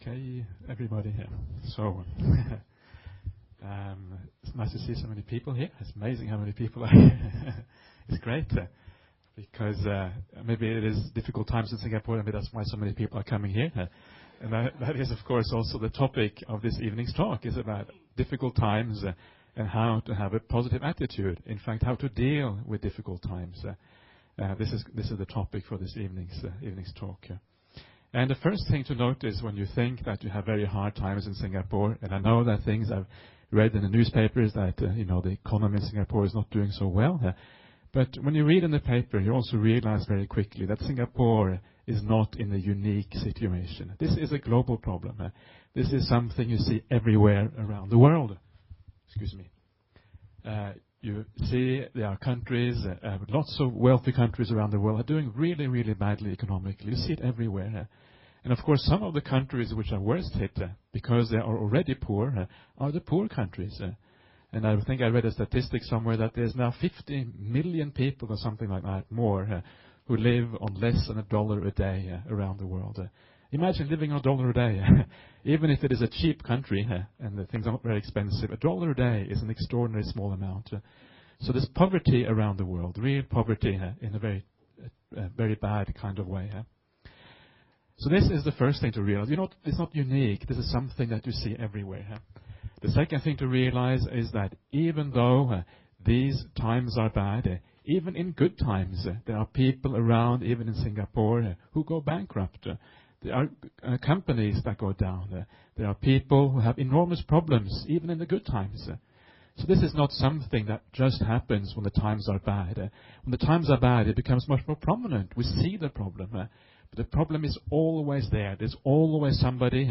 Okay, everybody here. So, it's nice to see so many people here. It's amazing how many people are here. It's great because maybe it is difficult times in Singapore, and maybe that's why so many people are coming here. And that is, of course, also the topic of this evening's talk, is about difficult times and how to have a positive attitude. In fact, how to deal with difficult times. This is the topic for this evening's talk. And the first thing to notice when you think that you have very hard times in Singapore, and I know that things I've read in the newspapers that the economy in Singapore is not doing so well. But when you read in the paper, you also realize very quickly that Singapore is not in a unique situation. This is a global problem. This is something you see everywhere around the world. Excuse me. You see there are countries, lots of wealthy countries around the world are doing really, really badly economically. You see it everywhere. And of course, some of the countries which are worst hit because they are already poor are the poor countries. And I think I read a statistic somewhere that there's now 50 million people or something like that more who live on less than $1 a day around the world. Imagine living on $1 a day. Even if it is a cheap country and the things are not very expensive, $1 a day is an extraordinarily small amount. So there's poverty around the world, real poverty in a very bad kind of way. So this is the first thing to realize. It's not unique. This is something that you see everywhere. The second thing to realize is that even though these times are bad, even in good times, there are people around, even in Singapore, who go bankrupt. There are companies that go down. There are people who have enormous problems, even in the good times. So this is not something that just happens when the times are bad. When the times are bad, it becomes much more prominent. We see the problem. But the problem is always there. There's always somebody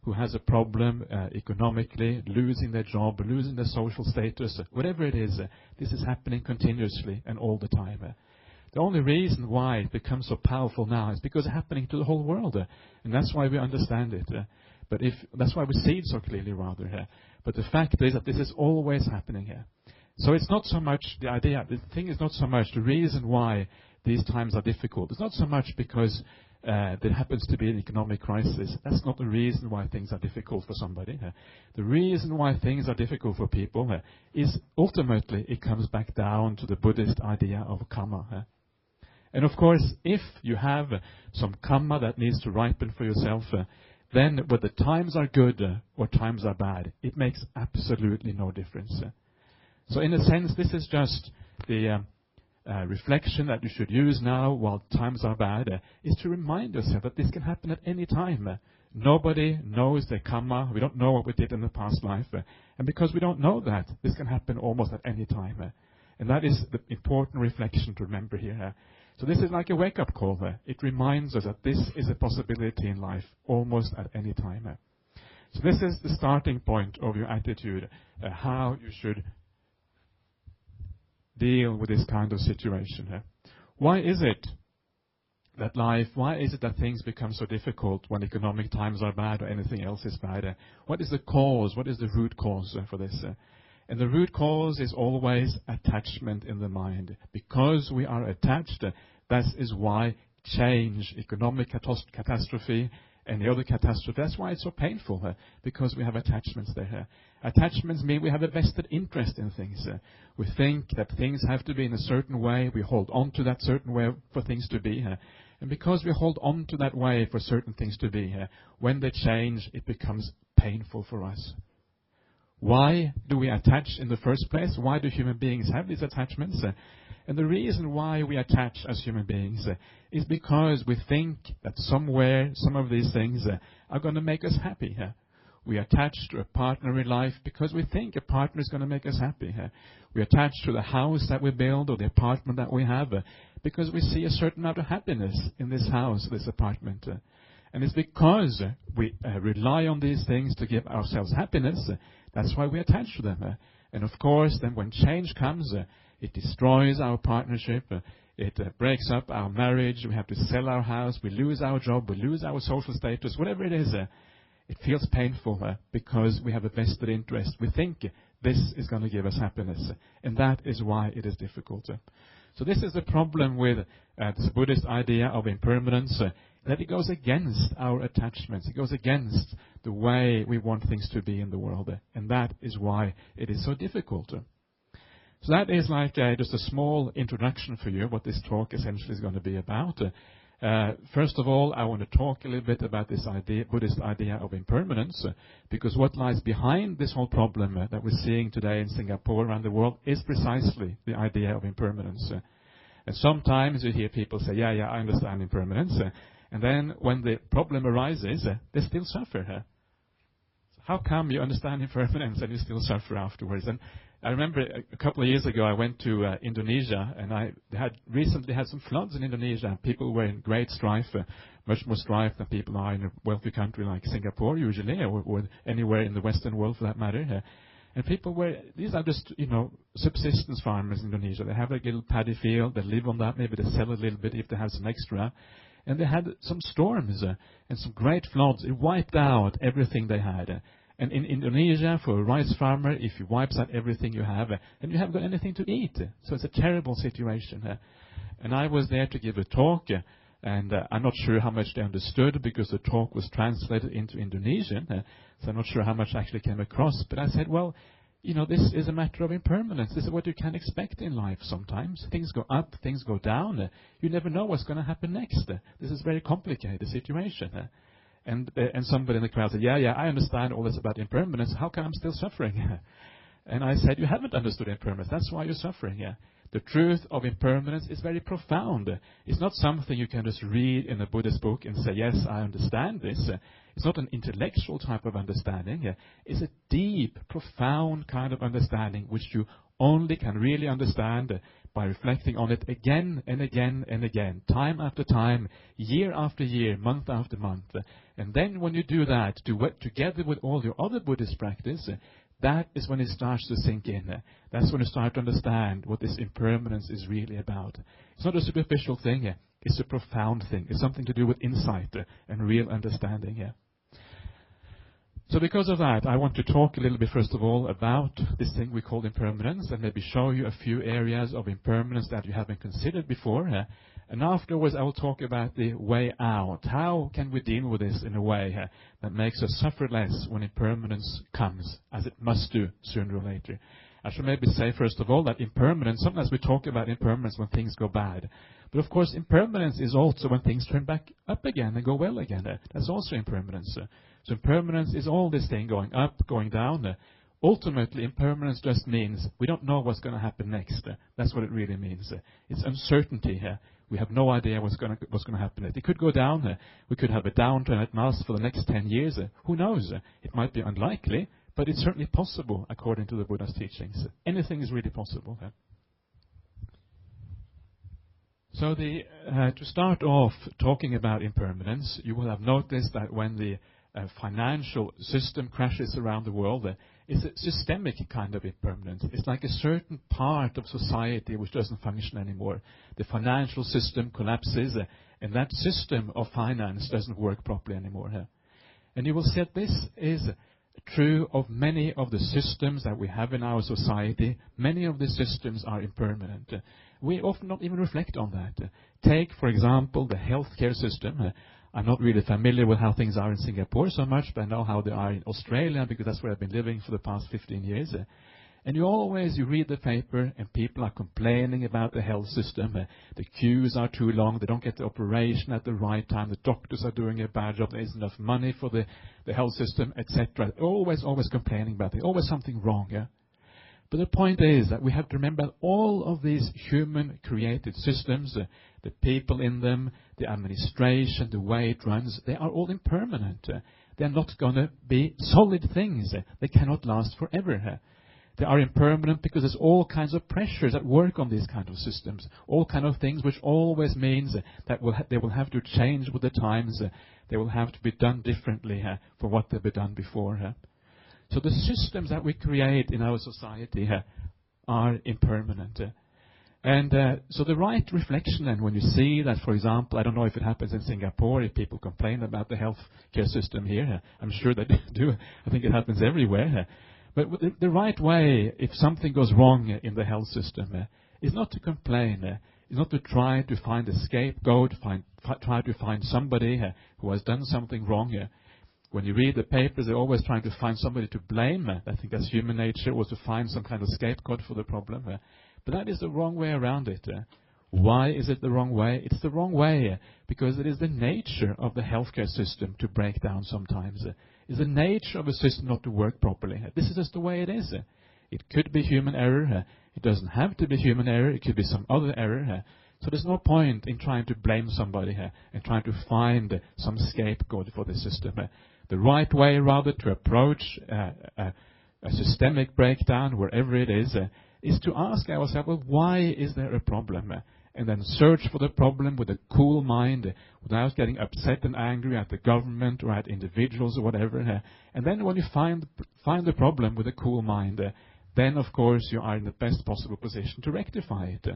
who has a problem economically, losing their job, losing their social status, whatever it is. This is happening continuously and all the time. The only reason why it becomes so powerful now is because it's happening to the whole world. And that's why we understand it. That's why we see it so clearly, rather. But the fact is that this is always happening here. So it's not so much the thing is not so much the reason why these times are difficult. It's not so much because there happens to be an economic crisis. That's not the reason why things are difficult for somebody. The reason why things are difficult for people is ultimately it comes back down to the Buddhist idea of karma. And of course, if you have some karma that needs to ripen for yourself, then whether times are good or times are bad, it makes absolutely no difference. So in a sense, this is just the reflection that you should use now while times are bad, is to remind yourself that this can happen at any time. Nobody knows their karma. We don't know what we did in the past life. And because we don't know that, this can happen almost at any time. And that is the important reflection to remember here. So this is like a wake-up call. It reminds us that this is a possibility in life almost at any time. So this is the starting point of your attitude, how you should deal with this kind of situation. Why is it that things become so difficult when economic times are bad or anything else is bad? What is the cause? What is the root cause for this? And the root cause is always attachment in the mind. Because we are attached, that is why change, economic catastrophe, any other catastrophe, that's why it's so painful, because we have attachments there. Attachments mean we have a vested interest in things. We think that things have to be in a certain way. We hold on to that certain way for things to be. And because we hold on to that way for certain things to be, when they change, it becomes painful for us. Why do we attach in the first place? Why do human beings have these attachments? And the reason why we attach as human beings is because we think that somewhere, some of these things are going to make us happy. We attach to a partner in life because we think a partner is going to make us happy. We attach to the house that we build or the apartment that we have because we see a certain amount of happiness in this house, this apartment. And it's because we rely on these things to give ourselves happiness. That's why we attach to them. And of course, then when change comes, it destroys our partnership. It breaks up our marriage. We have to sell our house. We lose our job. We lose our social status. Whatever it is, it feels painful because we have a vested interest. We think this is going to give us happiness. And that is why it is difficult. So this is the problem with this Buddhist idea of impermanence. that it goes against our attachments. It goes against the way we want things to be in the world. And that is why it is so difficult. So that is like just a small introduction for you, what this talk essentially is going to be about. First of all, I want to talk a little bit about this idea, Buddhist idea of impermanence, because what lies behind this whole problem that we're seeing today in Singapore, around the world, is precisely the idea of impermanence. And sometimes you hear people say, yeah, I understand impermanence, and then when the problem arises, they still suffer. How come you understand impermanence and you still suffer afterwards? And I remember a couple of years ago I went to Indonesia, and they had recently had some floods in Indonesia, and people were in great strife, much more strife than people are in a wealthy country like Singapore usually, or anywhere in the Western world for that matter. And people these are just, subsistence farmers in Indonesia. They have a little paddy field, they live on that, maybe they sell a little bit if they have some extra. And they had some storms and some great floods. It wiped out everything they had. And in Indonesia, for a rice farmer, if you wipes out everything you have, then you haven't got anything to eat. So it's a terrible situation. And I was there to give a talk, and I'm not sure how much they understood because the talk was translated into Indonesian. So I'm not sure how much actually came across. But I said, well, this is a matter of impermanence. This is what you can expect in life sometimes. Things go up, things go down. You never know what's going to happen next. This is a very complicated situation. And somebody in the crowd said, yeah, I understand all this about impermanence. How come I'm still suffering? And I said, you haven't understood impermanence. That's why you're suffering. The truth of impermanence is very profound. It's not something you can just read in a Buddhist book and say, yes, I understand this. It's not an intellectual type of understanding. It's a deep, profound kind of understanding which you only can really understand by reflecting on it again and again and again, time after time, year after year, month after month. And then when you do that, together with all your other Buddhist practice, that is when it starts to sink in. That's when you start to understand what this impermanence is really about. It's not a superficial thing. It's a profound thing. It's something to do with insight and real understanding. So because of that, I want to talk a little bit, first of all, about this thing we call impermanence, and maybe show you a few areas of impermanence that you haven't considered before. And afterwards, I will talk about the way out. How can we deal with this in a way that makes us suffer less when impermanence comes, as it must do sooner or later? I should maybe say, first of all, that impermanence, sometimes we talk about impermanence when things go bad. But of course, impermanence is also when things turn back up again and go well again. That's also impermanence. So impermanence is all this thing going up, going down. Ultimately, impermanence just means we don't know what's going to happen next. That's what it really means. It's uncertainty here. We have no idea what's going to happen. It could go down. We could have a downturn at Mass for the next 10 years. Who knows? It might be unlikely, but it's certainly possible according to the Buddha's teachings. Anything is really possible. So to start off talking about impermanence, you will have noticed that when the financial system crashes around the world, it's a systemic kind of impermanence. It's like a certain part of society which doesn't function anymore. The financial system collapses, and that system of finance doesn't work properly anymore. And you will see that this is true of many of the systems that we have in our society. Many of the systems are impermanent. We often don't even reflect on that. Take, for example, the healthcare system. I'm not really familiar with how things are in Singapore so much, but I know how they are in Australia because that's where I've been living for the past 15 years. And you read the paper and people are complaining about the health system. The queues are too long, they don't get the operation at the right time, the doctors are doing a bad job, there isn't enough money for the health system, etc. Always complaining about it, always something wrong. But the point is that we have to remember that all of these human-created systems, the people in them, the administration, the way it runs, they are all impermanent. They are not going to be solid things. They cannot last forever. They are impermanent because there's all kinds of pressures that work on these kind of systems. All kind of things which always means that they will have to change with the times. They will have to be done differently from what they've been done before. So the systems that we create in our society are impermanent. And so the right reflection then, when you see that, for example, I don't know if it happens in Singapore, if people complain about the health care system here. I'm sure they do. I think it happens everywhere. But the right way, if something goes wrong in the health system, is not to complain. is not to try to find a scapegoat, try to find somebody who has done something wrong. When you read the papers, they're always trying to find somebody to blame. I think that's human nature, or to find some kind of scapegoat for the problem. But that is the wrong way around it. Why is it the wrong way? It's the wrong way because it is the nature of the healthcare system to break down sometimes. It's the nature of a system not to work properly. This is just the way it is. It could be human error. It doesn't have to be human error. It could be some other error. So there's no point in trying to blame somebody and trying to find some scapegoat for the system. The right way, rather, to approach a systemic breakdown, wherever it is to ask ourselves, well, why is there a problem? And then search for the problem with a cool mind, without getting upset and angry at the government or at individuals or whatever. And then when you find the problem with a cool mind, then, of course, you are in the best possible position to rectify it.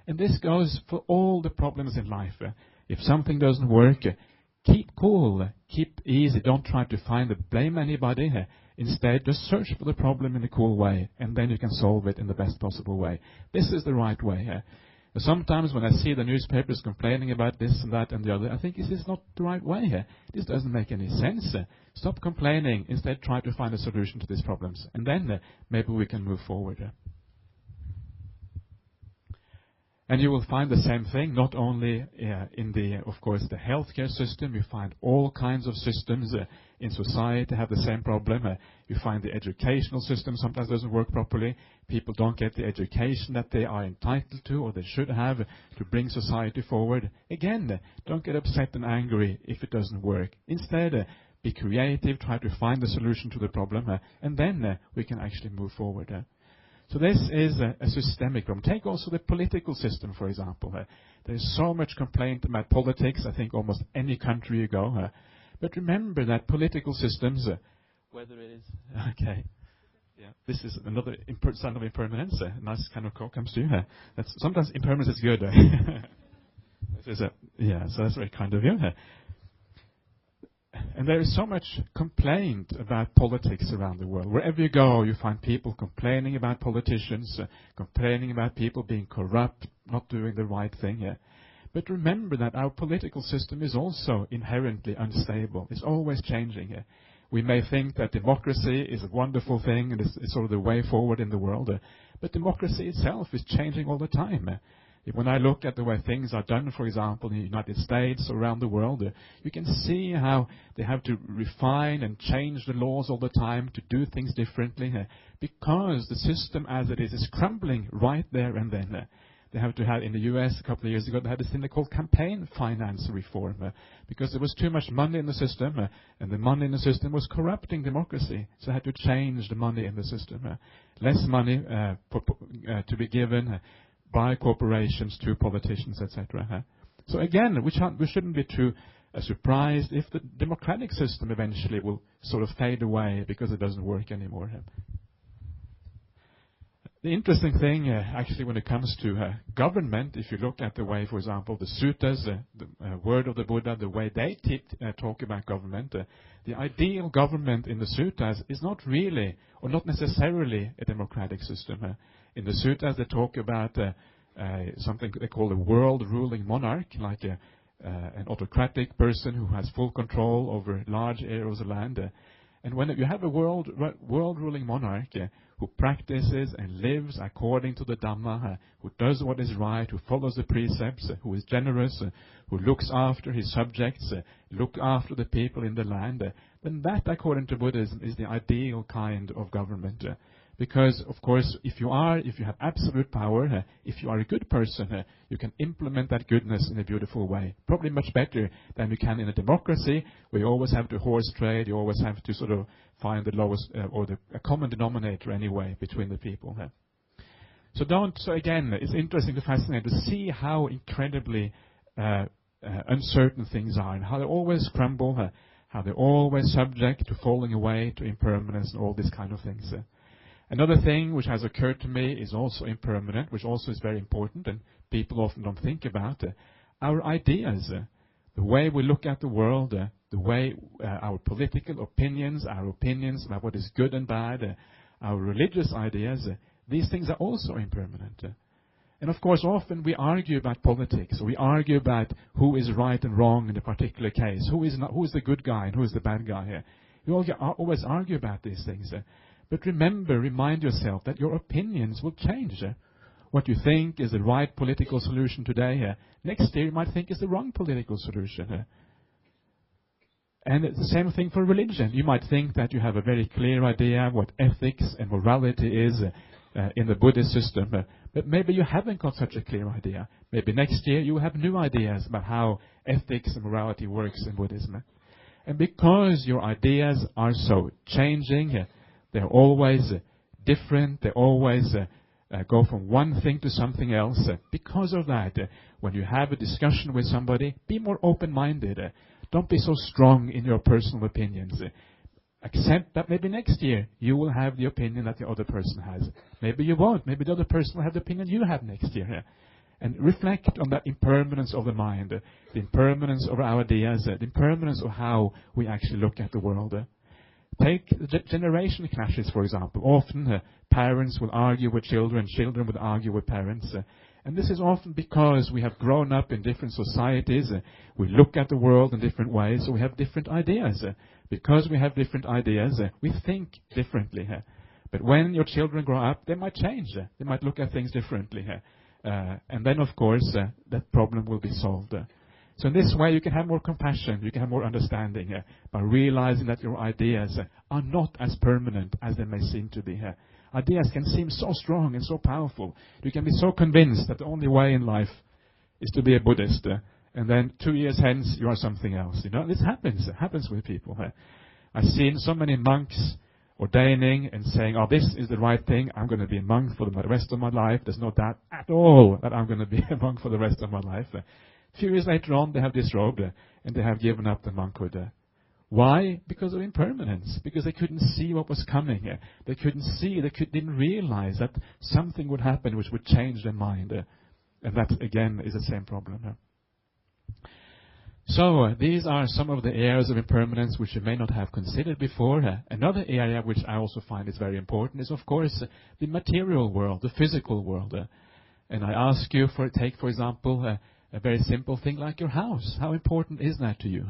And this goes for all the problems in life. If something doesn't work, keep cool, keep easy. Don't try to blame anybody. Instead, just search for the problem in a cool way, and then you can solve it in the best possible way. This is the right way. Sometimes when I see the newspapers complaining about this and that and the other, I think this is not the right way. This doesn't make any sense. Stop complaining. Instead, try to find a solution to these problems. And then maybe we can move forward. And you will find the same thing, not only in of course, the healthcare system. You find all kinds of systems in society have the same problem. You find the educational system sometimes doesn't work properly. People don't get the education that they are entitled to or they should have to bring society forward. Again, don't get upset and angry if it doesn't work. Instead, be creative, try to find the solution to the problem, and then we can actually move forward. So this is a systemic problem. Take also the political system, for example. There's so much complaint about politics, I think almost any country you go. But remember that political systems, whether it is... Okay. Yeah, this is another sign of impermanence. A nice kind of call comes to you. Sometimes impermanence is good. So that's very kind of you. And there is so much complaint about politics around the world. Wherever you go, you find people complaining about politicians, complaining about people being corrupt, not doing the right thing. But remember that our political system is also inherently unstable. It's always changing. We may think that democracy is a wonderful thing and it's sort of the way forward in the world. But democracy itself is changing all the time. When I look at the way things are done, for example, in the United States or around the world, you can see how they have to refine and change the laws all the time to do things differently, because the system as it is crumbling right there and then. They have to have, in the U.S. a couple of years ago, they had this thing they called campaign finance reform, because there was too much money in the system, and the money in the system was corrupting democracy. So they had to change the money in the system. Less money to be given by corporations to politicians, etc. So again, we shouldn't be too surprised if the democratic system eventually will sort of fade away because it doesn't work anymore. The interesting thing, actually, when it comes to government, if you look at the way, for example, the suttas, the word of the Buddha, the way they talk about government, the ideal government in the suttas is not really, or not necessarily, a democratic system. In the suttas, they talk about something they call a world-ruling monarch, like an autocratic person who has full control over large areas of land. And when you have a world-ruling monarch who practices and lives according to the Dhamma, who does what is right, who follows the precepts, who is generous, who looks after his subjects, look after the people in the land, then that, according to Buddhism, is the ideal kind of government. Because, of course, if you have absolute power, if you are a good person, you can implement that goodness in a beautiful way. Probably much better than you can in a democracy, where you always have to horse trade, you always have to sort of find the lowest, a common denominator anyway, between the people. So again, it's interesting and fascinating to see how incredibly uncertain things are, and how they always crumble, how they're always subject to falling away, to impermanence, and all these kind of things. Another thing which has occurred to me is also impermanent, which also is very important, and people often don't think about. Our ideas, the way we look at the world, the way our political opinions, our opinions about what is good and bad, our religious ideas, these things are also impermanent. And of course, often we argue about politics, or we argue about who is right and wrong in a particular case, who is the good guy and who is the bad guy here. We always argue about these things. But remind yourself that your opinions will change. What you think is the right political solution today, next year you might think is the wrong political solution. And it's the same thing for religion. You might think that you have a very clear idea of what ethics and morality is in the Buddhist system, but maybe you haven't got such a clear idea. Maybe next year you will have new ideas about how ethics and morality works in Buddhism. And because your ideas are so changing, they're always different, they always go from one thing to something else. Because of that, when you have a discussion with somebody, be more open-minded. Don't be so strong in your personal opinions. Accept that maybe next year you will have the opinion that the other person has. Maybe you won't. Maybe the other person will have the opinion you have next year. And reflect on that impermanence of the mind, the impermanence of our ideas, the impermanence of how we actually look at the world. Take generation clashes, for example. Often parents will argue with children, children will argue with parents. And this is often because we have grown up in different societies. We look at the world in different ways, so we have different ideas. Because we have different ideas, we think differently. But when your children grow up, they might change. They might look at things differently. And then, of course, that problem will be solved. So in this way, you can have more compassion, you can have more understanding by realizing that your ideas are not as permanent as they may seem to be. Ideas can seem so strong and so powerful. You can be so convinced that the only way in life is to be a Buddhist. And then 2 years hence, you are something else. This happens. It happens with people. I've seen so many monks ordaining and saying, oh, this is the right thing. I'm going to be a monk for the rest of my life. There's no doubt at all that I'm going to be a monk for the rest of my life. A few years later on, they have disrobed and they have given up the monkhood. Why? Because of impermanence. Because they couldn't see what was coming. They couldn't see, didn't realize that something would happen which would change their mind. And that, again, is the same problem. So, these are some of the areas of impermanence which you may not have considered before. Another area which I also find is very important is, of course, the material world, the physical world. And I ask you take, for example, a very simple thing like your house. How important is that to you?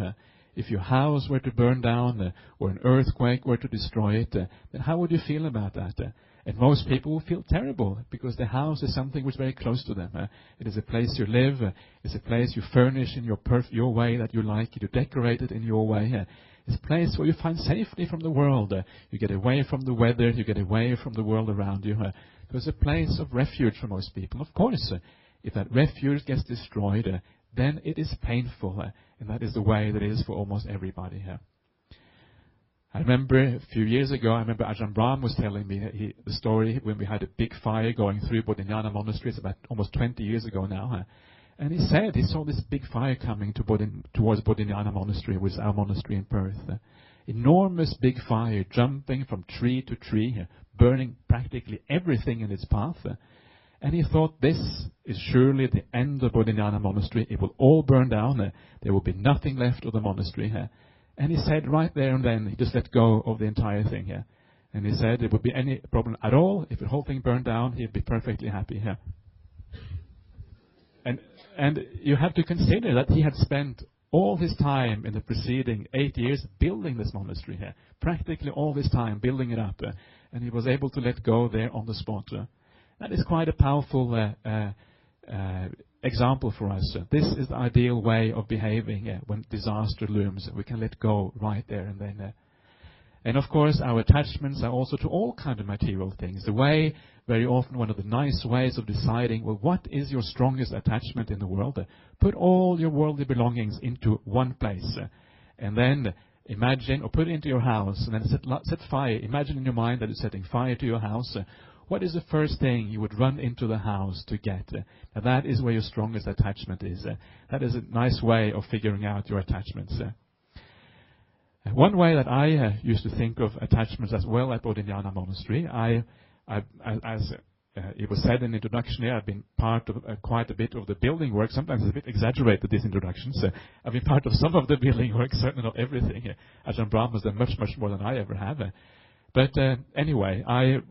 If your house were to burn down or an earthquake were to destroy it, then how would you feel about that? And most people will feel terrible because the house is something which is very close to them. It is a place you live. It's a place you furnish in your way that you like. You decorate it in your way. It's a place where you find safety from the world. You get away from the weather. You get away from the world around you. It's a place of refuge for most people. Of course, if that refuge gets destroyed, then it is painful. And that is the way that it is for almost everybody. I remember a few years ago, Ajahn Brahm was telling me the story when we had a big fire going through Bodhinyana Monastery. It's about almost 20 years ago now. And he said he saw this big fire coming towards Bodhinyana Monastery, which is our monastery in Perth. Enormous big fire jumping from tree to tree, burning practically everything in its path. And he thought, this is surely the end of Bodhinyana Monastery. It will all burn down. There will be nothing left of the monastery. And he said right there and then, he just let go of the entire thing here. And he said, if there would be any problem at all, if the whole thing burned down, he'd be perfectly happy here. And you have to consider that he had spent all his time in the preceding 8 years building this monastery here. Practically all this time building it up. And he was able to let go there on the spot. That is quite a powerful example for us. This is the ideal way of behaving when disaster looms. We can let go right there and then. And of course, our attachments are also to all kinds of material things. The way, very often, one of the nice ways of deciding, well, what is your strongest attachment in the world? Put all your worldly belongings into one place. And then imagine, or put it into your house, and then set fire. Imagine in your mind that you're setting fire to your house. What is the first thing you would run into the house to get? Now that is where your strongest attachment is. That is a nice way of figuring out your attachments. One way that I used to think of attachments as well at Bodhinyana Monastery, as it was said in the introduction here, I've been part of quite a bit of the building work. Sometimes it's a bit exaggerated, these introductions. I've been part of some of the building work, certainly not everything. Ajahn Brahm has done much, much more than I ever have. But anyway,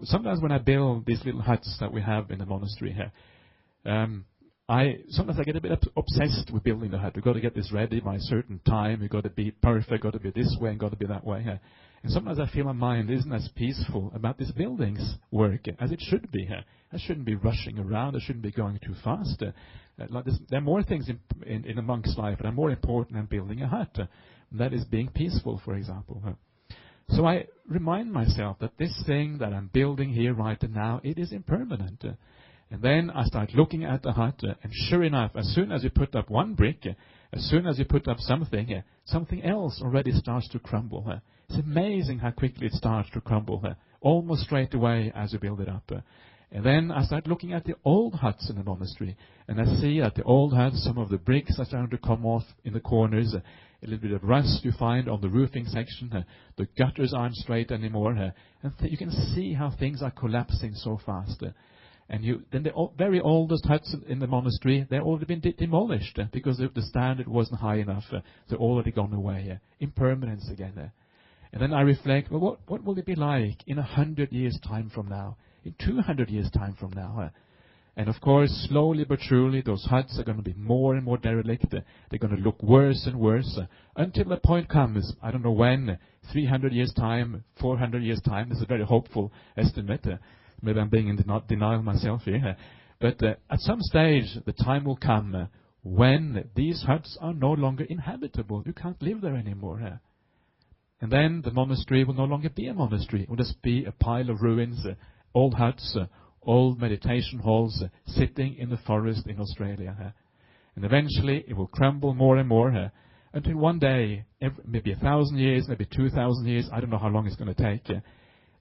sometimes when I build these little huts that we have in the monastery here, Sometimes I get a bit obsessed with building the hut. We've got to get this ready by a certain time. We've got to be perfect, got to be this way, and got to be that way. And sometimes I feel my mind isn't as peaceful about this building's work as it should be. I shouldn't be rushing around. I shouldn't be going too fast. There are more things in a monk's life that are more important than building a hut. That is being peaceful, for example. So I remind myself that this thing that I'm building here right now, it is impermanent. And then I start looking at the hut, and sure enough, as soon as you put up one brick, as soon as you put up something, something else already starts to crumble. It's amazing how quickly it starts to crumble, almost straight away as you build it up. And then I start looking at the old huts in the monastery, and I see that the old huts, some of the bricks are starting to come off in the corners, a little bit of rust you find on the roofing section, the gutters aren't straight anymore, and you can see how things are collapsing so fast. And then the very oldest huts in the monastery, they've already been demolished because the standard wasn't high enough. They're already gone away. Impermanence again. And then I reflect, well, what will it be like in 100 years' time from now? In 200 years' time from now? And of course, slowly but surely, those huts are going to be more and more derelict. They're going to look worse and worse until the point comes, I don't know when, 300 years' time, 400 years' time. This is a very hopeful estimate. Maybe I'm being in denial myself here. But at some stage, the time will come when these huts are no longer inhabitable. You can't live there anymore. And then the monastery will no longer be a monastery. It will just be a pile of ruins, old huts, old meditation halls sitting in the forest in Australia. And eventually it will crumble more and more until one day, maybe 1,000 years, maybe 2,000 years, I don't know how long it's going to take,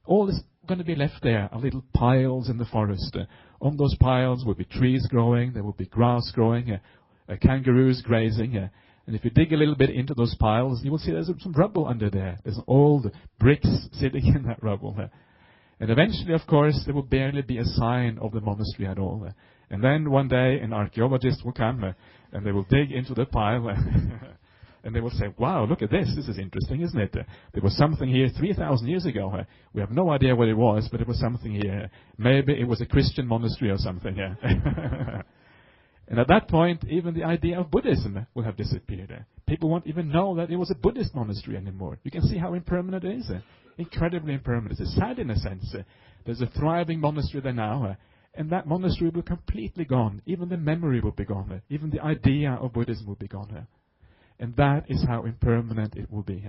all is going to be left there, are little piles in the forest. On those piles will be trees growing, there will be grass growing, kangaroos grazing. And if you dig a little bit into those piles, you will see there's some rubble under there. There's old bricks sitting in that rubble. And eventually, of course, there will barely be a sign of the monastery at all. And then one day an archaeologist will come and they will dig into the pile and they will say, wow, look at this. This is interesting, isn't it? There was something here 3,000 years ago. We have no idea what it was, but there was something here. Maybe it was a Christian monastery or something. And at that point, even the idea of Buddhism will have disappeared. People won't even know that it was a Buddhist monastery anymore. You can see how impermanent it is. Incredibly impermanent. It's sad in a sense. There's a thriving monastery there now, and that monastery will be completely gone. Even the memory will be gone. Even the idea of Buddhism will be gone. And that is how impermanent it will be.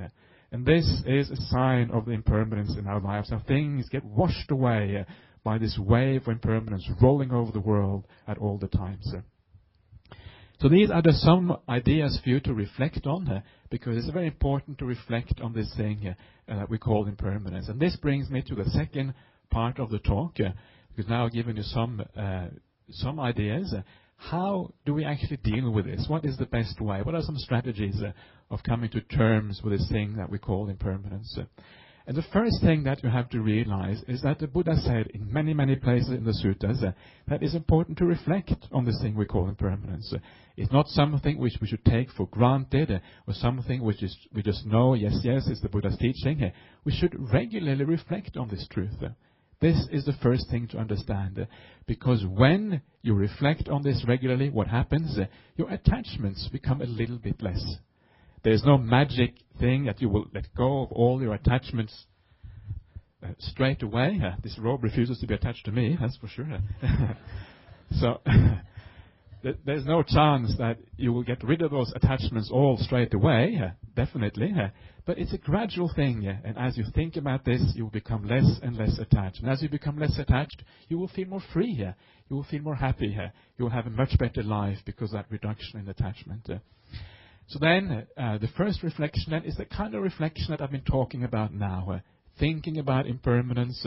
And this is a sign of the impermanence in our lives. How things get washed away by this wave of impermanence rolling over the world at all the times. So these are just some ideas for you to reflect on, because it's very important to reflect on this thing that we call impermanence. And this brings me to the second part of the talk, because now I've given you some ideas. How do we actually deal with this? What is the best way? What are some strategies of coming to terms with this thing that we call impermanence? And the first thing that you have to realize is that the Buddha said in many, many places in the suttas that it's important to reflect on this thing we call impermanence. It's not something which we should take for granted or something which we just know, yes, it's the Buddha's teaching. We should regularly reflect on this truth. This is the first thing to understand, because when you reflect on this regularly, what happens? Your attachments become a little bit less. There's no magic thing that you will let go of all your attachments straight away. This robe refuses to be attached to me, that's for sure. So there's no chance that you will get rid of those attachments all straight away, definitely. But it's a gradual thing, and as you think about this, you will become less and less attached. And as you become less attached, you will feel more free. You will feel more happy. You will have a much better life because of that reduction in attachment. So then, the first reflection then is the kind of reflection that I've been talking about now. Thinking about impermanence,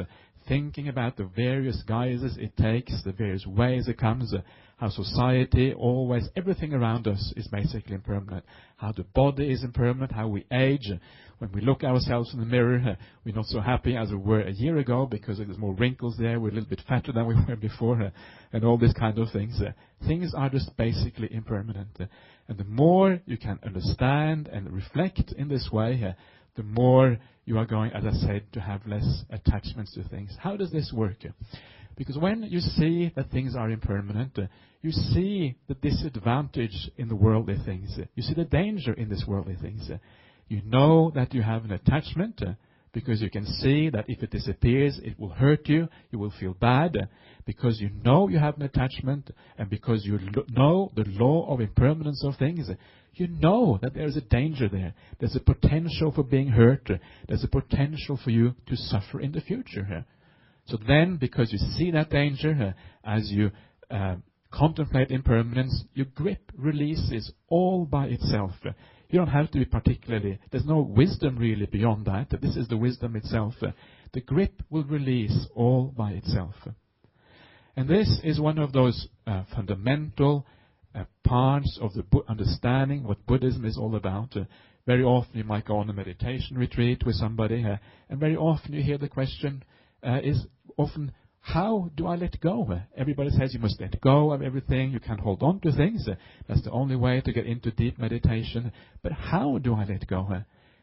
thinking about the various guises it takes, the various ways it comes, how society always, everything around us is basically impermanent. How the body is impermanent, how we age. When we look ourselves in the mirror, we're not so happy as we were a year ago because there's more wrinkles there, we're a little bit fatter than we were before, and all these kind of things. Things are just basically impermanent. And the more you can understand and reflect in this way, the more you are going, as I said, to have less attachments to things. How does this work? Because when you see that things are impermanent, you see the disadvantage in the worldly things. You see the danger in these worldly things. You know that you have an attachment, because you can see that if it disappears, it will hurt you, you will feel bad, because you know you have an attachment, and because you know the law of impermanence of things, you know that there is a danger there. There's a potential for being hurt. There's a potential for you to suffer in the future. So then, because you see that danger, as you contemplate impermanence, your grip releases all by itself. You don't have to be particularly, there's no wisdom really beyond that. This is the wisdom itself. The grip will release all by itself. And this is one of those fundamental parts of the understanding what Buddhism is all about. Very often you might go on a meditation retreat with somebody, and very often you hear the question is often, how do I let go? Everybody says you must let go of everything. You can't hold on to things. That's the only way to get into deep meditation. But how do I let go?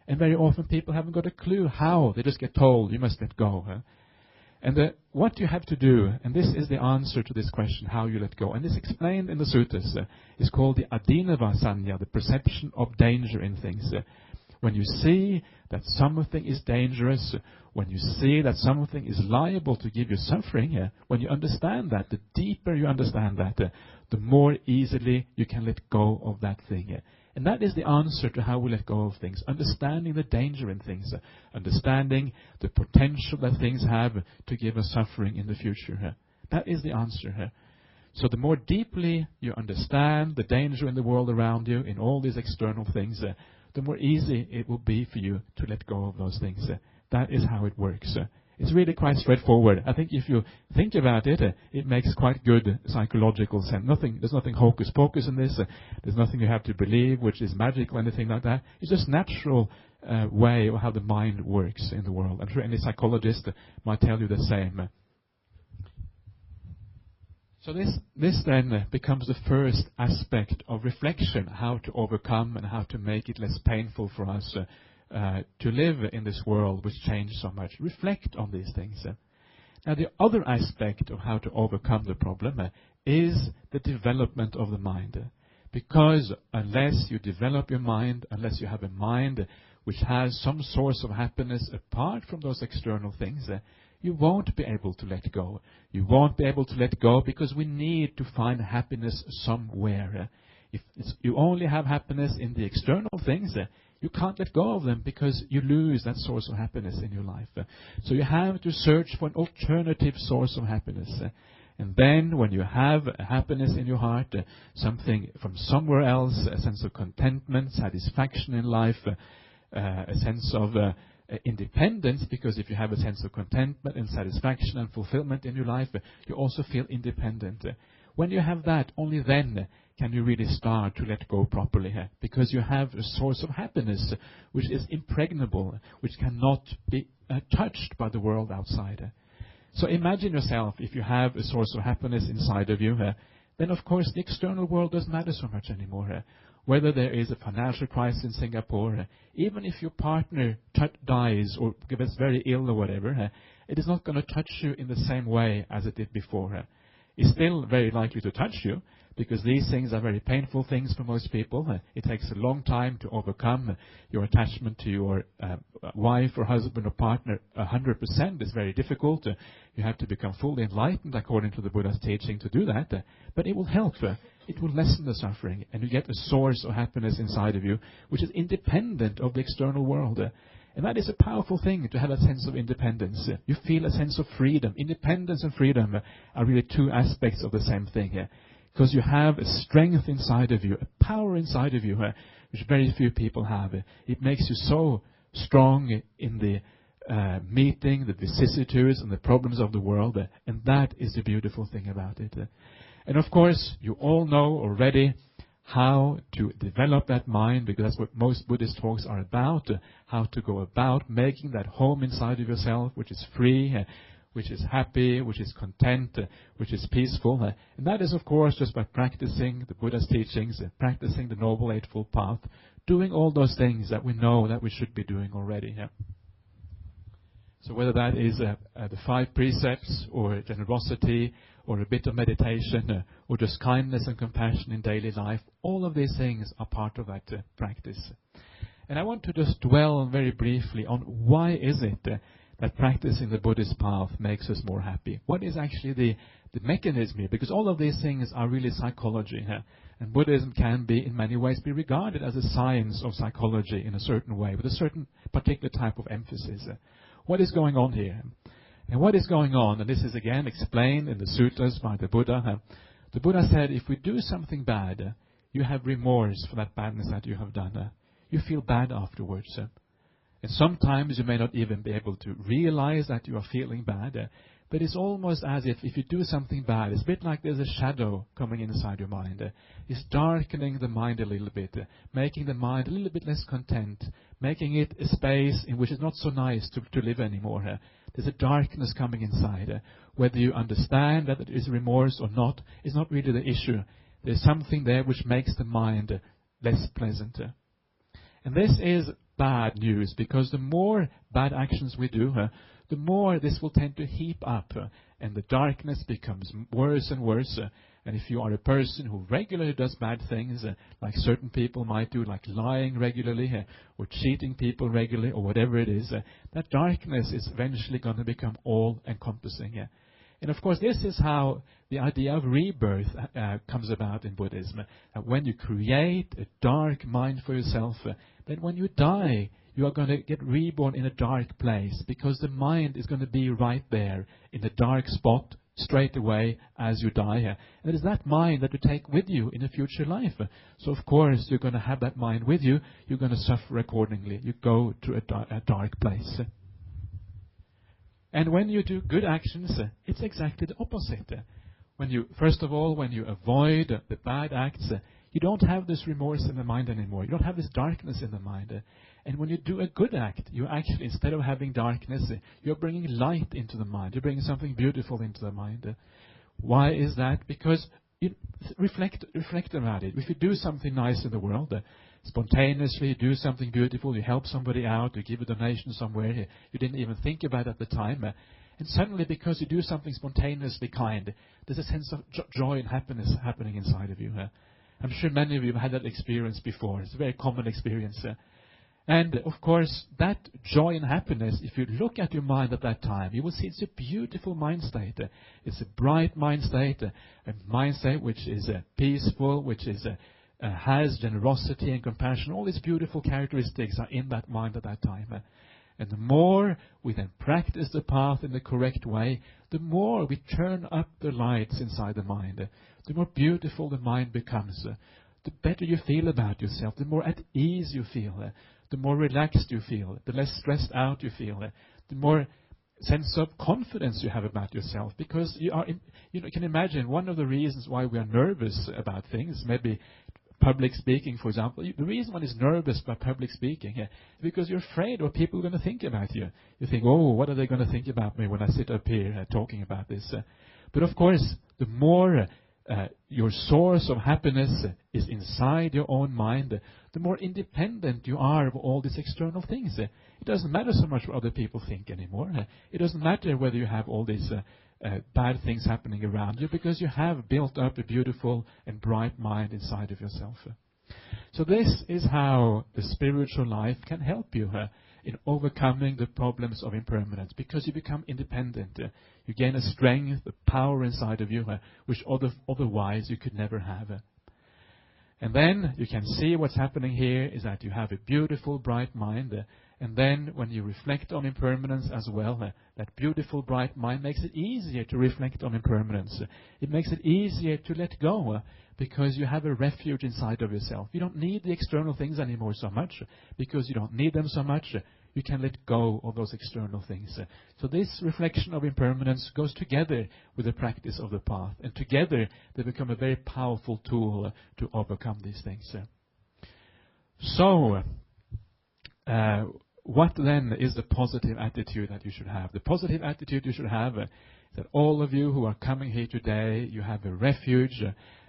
And very often people haven't got a clue how. They just get told, you must let go. And what you have to do, and this is the answer to this question, how you let go. And this explained in the suttas, is called the adinava sanya, the perception of danger in things. When you see that something is dangerous, when you see that something is liable to give you suffering, when you understand that, the deeper you understand that, the more easily you can let go of that thing. And that is the answer to how we let go of things. Understanding the danger in things. Understanding the potential that things have to give us suffering in the future. That is the answer. So the more deeply you understand the danger in the world around you, in all these external things, the more easy it will be for you to let go of those things. That is how it works. It's really quite straightforward. I think if you think about it, it makes quite good psychological sense. There's nothing hocus pocus in this. There's nothing you have to believe which is magic or anything like that. It's just natural way of how the mind works in the world. I'm sure any psychologist might tell you the same. So this then becomes the first aspect of reflection, how to overcome and how to make it less painful for us to live in this world which changed so much. Reflect on these things. Now the other aspect of how to overcome the problem is the development of the mind. Because unless you develop your mind, unless you have a mind which has some source of happiness apart from those external things, you won't be able to let go. You won't be able to let go because we need to find happiness somewhere. If you only have happiness in the external things, you can't let go of them because you lose that source of happiness in your life. So you have to search for an alternative source of happiness. And then when you have happiness in your heart, something from somewhere else, a sense of contentment, satisfaction in life, a sense of independence, because if you have a sense of contentment and satisfaction and fulfillment in your life, you also feel independent. When you have that, only then can you really start to let go properly, because you have a source of happiness which is impregnable, which cannot be touched by the world outside. So imagine yourself, if you have a source of happiness inside of you, then of course the external world doesn't matter so much anymore. Whether there is a financial crisis in Singapore, even if your partner dies or gets very ill or whatever, it is not going to touch you in the same way as it did before. It's still very likely to touch you, because these things are very painful things for most people. It takes a long time to overcome your attachment to your wife or husband or partner. 100% is very difficult. You have to become fully enlightened according to the Buddha's teaching to do that. But it will help. It will lessen the suffering, and you get a source of happiness inside of you which is independent of the external world. And that is a powerful thing, to have a sense of independence. You feel a sense of freedom. Independence and freedom are really two aspects of the same thing. Because you have a strength inside of you, a power inside of you, which very few people have. It makes you so strong in the meeting the vicissitudes and the problems of the world. And that is the beautiful thing about it. And of course, you all know already how to develop that mind, because that's what most Buddhist talks are about, how to go about making that home inside of yourself, which is free, which is happy, which is content, which is peaceful. And that is, of course, just by practicing the Buddha's teachings, practicing the Noble Eightfold Path, doing all those things that we know that we should be doing already. So whether that is the 5 precepts, or generosity, or a bit of meditation, or just kindness and compassion in daily life, all of these things are part of that practice. And I want to just dwell very briefly on why is it that practicing the Buddhist path makes us more happy. What is actually the mechanism here? Because all of these things are really psychology. And Buddhism can be, in many ways, be regarded as a science of psychology in a certain way, with a certain particular type of emphasis. What is going on here? And what is going on, and this is again explained in the sutras by the Buddha. The Buddha said, if we do something bad, you have remorse for that badness that you have done. You feel bad afterwards. And sometimes you may not even be able to realize that you are feeling bad. But it's almost as if you do something bad, it's a bit like there's a shadow coming inside your mind. It's darkening the mind a little bit, making the mind a little bit less content, making it a space in which it's not so nice to live anymore. There's a darkness coming inside. Whether you understand that it is remorse or not is not really the issue. There's something there which makes the mind less pleasant. And this is bad news, because the more bad actions we do, the more this will tend to heap up, and the darkness becomes worse and worse. And if you are a person who regularly does bad things, like certain people might do, like lying regularly, or cheating people regularly, or whatever it is, that darkness is eventually going to become all-encompassing. And of course, this is how the idea of rebirth comes about in Buddhism. When you create a dark mind for yourself, then when you die, you are going to get reborn in a dark place, because the mind is going to be right there in the dark spot straight away as you die. And it is that mind that you take with you in a future life. So of course you're going to have that mind with you. You're going to suffer accordingly. You go to a dark place. And when you do good actions, it's exactly the opposite. First of all, when you avoid the bad acts, you don't have this remorse in the mind anymore. You don't have this darkness in the mind. And when you do a good act, you actually, instead of having darkness, you're bringing light into the mind. You're bringing something beautiful into the mind. Why is that? Because you reflect about it. If you do something nice in the world, spontaneously do something beautiful, you help somebody out, you give a donation somewhere you didn't even think about at the time, and suddenly, because you do something spontaneously kind, there's a sense of joy and happiness happening inside of you. I'm sure many of you have had that experience before. It's a very common experience. And of course, that joy and happiness, if you look at your mind at that time, you will see it's a beautiful mind state. It's a bright mind state, a mind state which is peaceful, which is has generosity and compassion. All these beautiful characteristics are in that mind at that time. And the more we then practice the path in the correct way, the more we turn up the lights inside the mind, the more beautiful the mind becomes. The better you feel about yourself, the more at ease you feel, the more relaxed you feel, the less stressed out you feel, the more sense of confidence you have about yourself. Because you can imagine one of the reasons why we are nervous about things, maybe public speaking, for example. The reason one is nervous about public speaking is because you're afraid what people are going to think about you. You think, oh, what are they going to think about me when I sit up here talking about this? But of course, the more your source of happiness is inside your own mind, the more independent you are of all these external things. It doesn't matter so much what other people think anymore. It doesn't matter whether you have all these bad things happening around you, because you have built up a beautiful and bright mind inside of yourself. So this is how the spiritual life can help you in overcoming the problems of impermanence, because you become independent. You gain a strength, a power inside of you, which otherwise you could never have. And then you can see what's happening here is that you have a beautiful, bright mind. And then when you reflect on impermanence as well, that beautiful, bright mind makes it easier to reflect on impermanence. It makes it easier to let go, because you have a refuge inside of yourself. You don't need the external things anymore so much. Because you don't need them so much, you can let go of those external things. So this reflection of impermanence goes together with the practice of the path. And together they become a very powerful tool to overcome these things. So, what then is the positive attitude that you should have? The positive attitude you should have is that all of you who are coming here today, you have a refuge.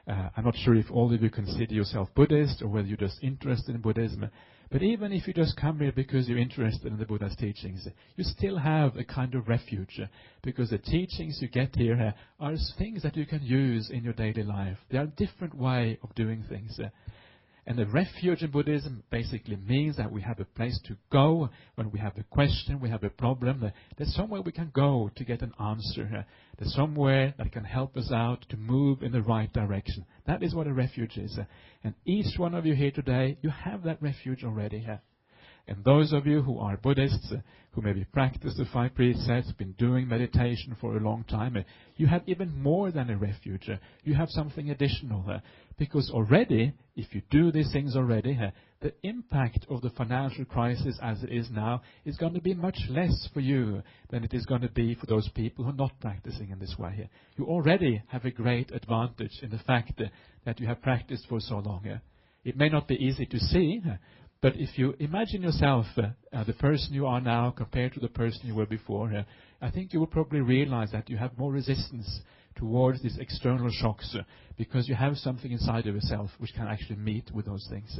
I'm not sure if all of you consider yourself Buddhist or whether you're just interested in Buddhism. But even if you just come here because you're interested in the Buddha's teachings, you still have a kind of refuge, because the teachings you get here are things that you can use in your daily life. They are a different way of doing things. And the refuge in Buddhism basically means that we have a place to go when we have a question, we have a problem. There's somewhere we can go to get an answer. There's somewhere that can help us out to move in the right direction. That is what a refuge is. And each one of you here today, you have that refuge already. And those of you who are Buddhists, who maybe practice the 5 precepts, been doing meditation for a long time, you have even more than a refuge. You have something additional. Because already, if you do these things already, the impact of the financial crisis as it is now is going to be much less for you than it is going to be for those people who are not practicing in this way. You already have a great advantage in the fact that you have practiced for so long. It may not be easy to see, but if you imagine yourself, the person you are now compared to the person you were before, I think you will probably realize that you have more resistance towards these external shocks, because you have something inside of yourself which can actually meet with those things.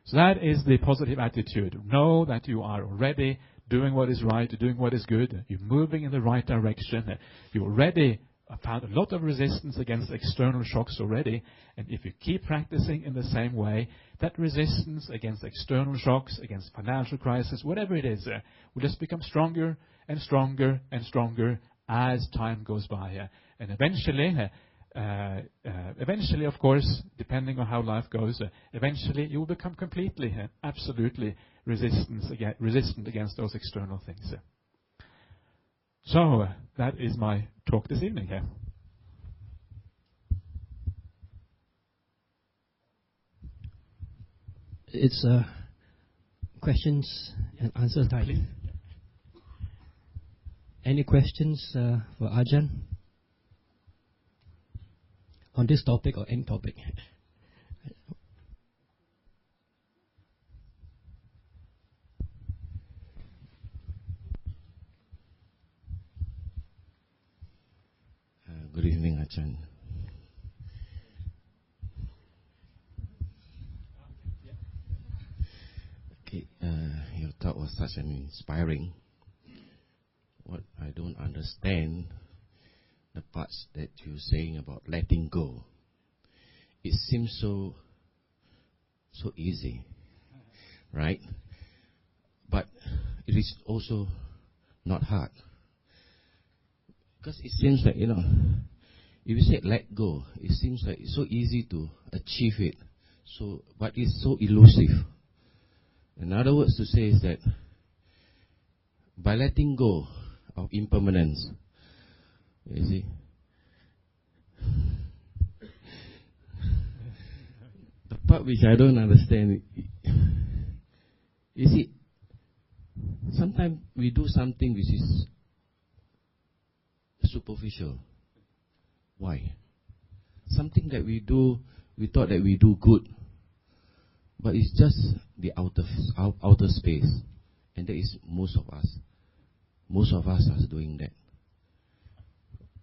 So that is the positive attitude. Know that you are already doing what is right, doing what is good. You're moving in the right direction. You already found a lot of resistance against external shocks already, and if you keep practicing in the same way, that resistance against external shocks, against financial crisis, whatever it is, will just become stronger and stronger and stronger as time goes by. And eventually, of course, depending on how life goes, eventually you will become completely, absolutely resistant against those external things. So, that is my talk this evening here. It's questions and answer time. Please. Any questions for Ajahn on this topic or any topic? Good evening, Ajahn. Okay, your talk was such an inspiring. What I don't understand, the parts that you're saying about letting go. It seems so easy, right? But it is also not hard. Because it seems like, if you say let go, it seems like it's so easy to achieve it. But it's so elusive. In other words, to say is that by letting go of impermanence, you see, the part which I don't understand, you see, sometimes we do something which is superficial. Why? Something that we do, we thought that we do good, but it's just the outer space, and that is most of us. Most of us are doing that.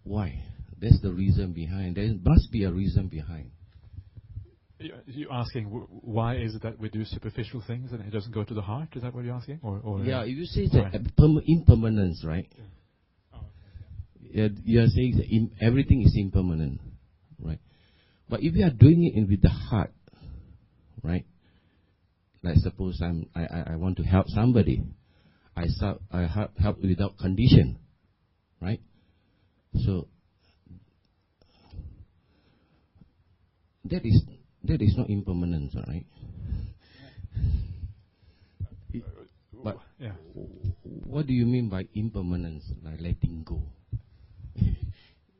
Why? That's the reason behind. There must be a reason behind. You're asking why is it that we do superficial things and it doesn't go to the heart? Is that what you're asking? Or yeah, if you say that impermanence, right? You are saying that everything is impermanent, right? But if you are doing it with the heart, right? Like suppose I want to help somebody, I help without condition, right? So that is not impermanence, right? But yeah. What do you mean by impermanence, like letting go?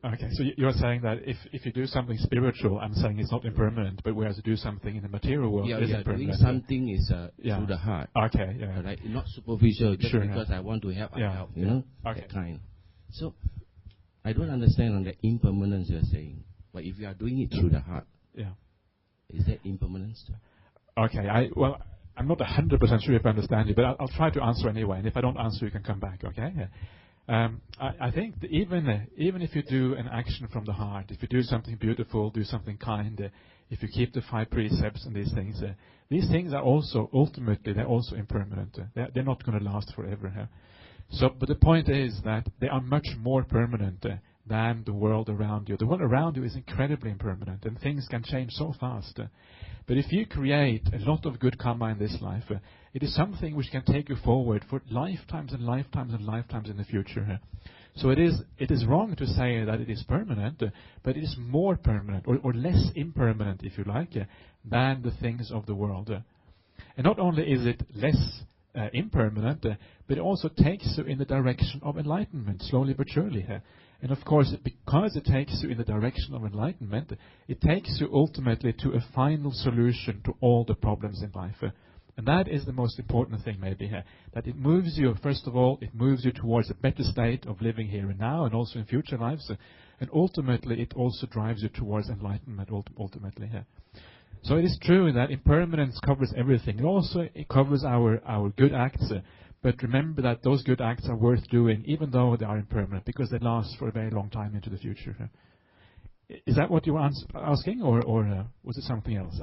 Okay, so you're saying that if you do something spiritual, I'm saying it's not impermanent, but whereas you do something in the material world, it is impermanent. Doing something is through the heart. Okay, yeah. Right? Not superficial, just sure, because I want to help, I help, Okay. that kind. So, I don't understand on the impermanence you're saying. But if you are doing it through the heart, is that impermanence? Okay, I'm not 100% sure if I understand you, but I'll try to answer anyway. And if I don't answer, you can come back, okay? I think that even if you do an action from the heart, if you do something beautiful, do something kind, if you keep the 5 precepts and these things are also, ultimately, they're also impermanent. They're not going to last forever. But the point is that they are much more permanent than the world around you. The world around you is incredibly impermanent, and things can change so fast. But if you create a lot of good karma in this life, it is something which can take you forward for lifetimes and lifetimes and lifetimes in the future. So it is wrong to say that it is permanent, but it is more permanent, or less impermanent, if you like, than the things of the world. And not only is it less impermanent, but it also takes you in the direction of enlightenment, slowly but surely. And of course, because it takes you in the direction of enlightenment, it takes you ultimately to a final solution to all the problems in life. And that is the most important thing maybe here. That it moves you, first of all, it moves you towards a better state of living here and now, and also in future lives. And ultimately, it also drives you towards enlightenment, ultimately here. So it is true that impermanence covers everything. It covers our good acts. But remember that those good acts are worth doing, even though they are impermanent, because they last for a very long time into the future. Is that what you were asking, or was it something else?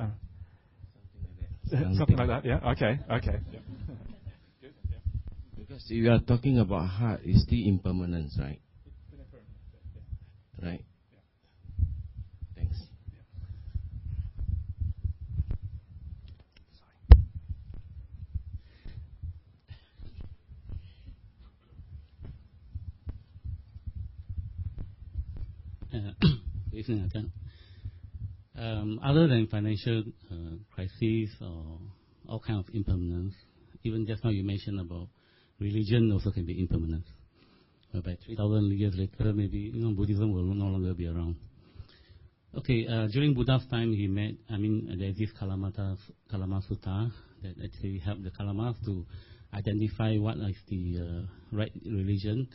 Something like that, yeah? Okay. Yeah. Good, yeah. Because you are talking about heart, it's still impermanence, right? Right? Yeah. Thanks. Evening, Ajahn. Other than financial crises or all kind of impermanence, even just now you mentioned about religion also can be impermanent. By 3,000 years later, maybe Buddhism will no longer be around. Okay, during Buddha's time, there's this Kalama Sutta that actually helped the Kalamas to identify what is the right religion,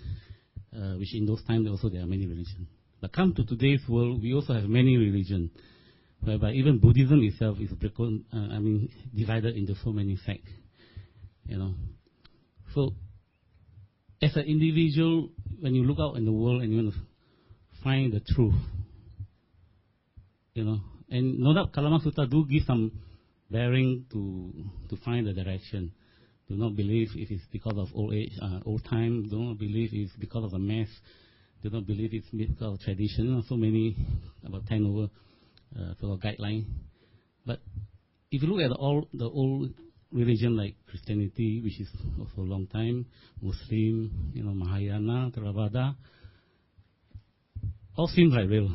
which in those times also there are many religions. But come to today's world, we also have many religions, whereby even Buddhism itself is divided into so many sects. So, as an individual, when you look out in the world and you want to find the truth, and no doubt Kalama Sutta do give some bearing to find the direction. Do not believe if it's because of old age, old time. Do not believe it's because of a mess. Do not believe it's because of tradition. So many, about 10 over sort of guidelines. But if you look at the old religion like Christianity, which is also a long time, Muslim, Mahayana, Theravada, all seems like real.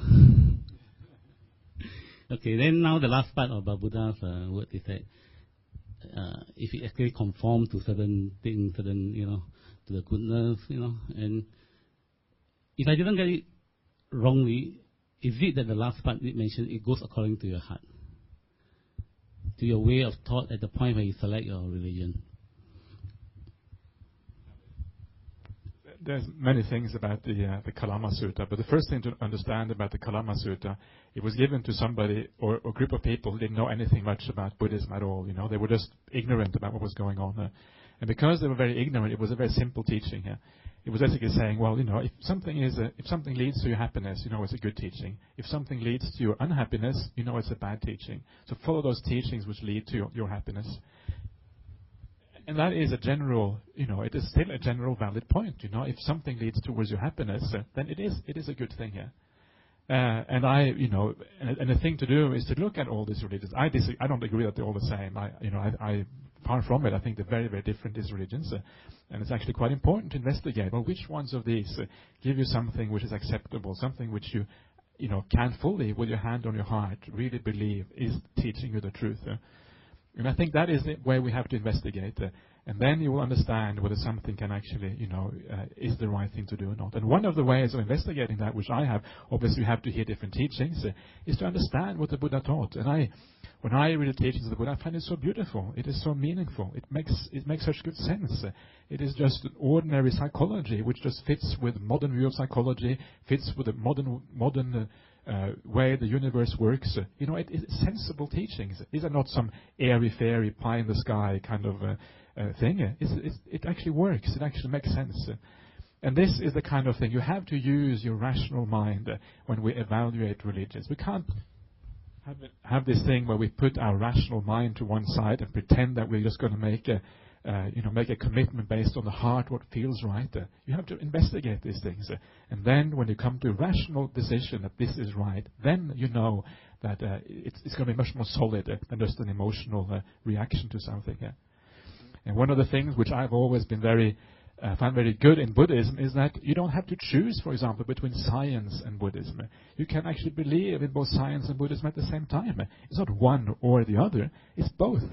Okay, then now the last part about Buddha's word is that if it actually conforms to certain things, to the goodness, and if I didn't get it wrongly, is it that the last part it mentioned, it goes according to your heart, to your way of thought at the point where you select your religion? There's many things about the Kalama Sutta, but the first thing to understand about the Kalama Sutta, it was given to somebody or a group of people who didn't know anything much about Buddhism at all. They were just ignorant about what was going on. And because they were very ignorant, it was a very simple teaching. It was basically saying, well, if something leads to your happiness, it's a good teaching. If something leads to your unhappiness, it's a bad teaching. So follow those teachings which lead to your happiness. And that is a general, it is still a general valid point. If something leads towards your happiness, then it is a good thing here. And the thing to do is to look at all these religions. I don't agree that they're all the same. I far from it. I think they're very, very different, these religions. And it's actually quite important to investigate, well, which ones of these give you something which is acceptable, something which you can fully, with your hand on your heart, really believe is teaching you the truth. And I think that is where we have to investigate. And then you will understand whether something can actually, is the right thing to do or not. And one of the ways of investigating that, which I have, obviously you have to hear different teachings, is to understand what the Buddha taught. And when I read the teachings of the Buddha, I find it so beautiful. It is so meaningful. It makes such good sense. It is just an ordinary psychology, which just fits with modern view of psychology, fits with the modern way the universe works, it's sensible teachings. These are not some airy-fairy, pie-in-the-sky kind of thing. It actually works. It actually makes sense. And this is the kind of thing. You have to use your rational mind when we evaluate religions. We can't have this thing where we put our rational mind to one side and pretend that we're just going to make a commitment based on the heart, what feels right. You have to investigate these things. And then when you come to a rational decision that this is right, then you know that it's going to be much more solid than just an emotional reaction to something. And one of the things which I've always been found very good in Buddhism is that you don't have to choose, for example, between science and Buddhism. You can actually believe in both science and Buddhism at the same time. It's not one or the other, it's both.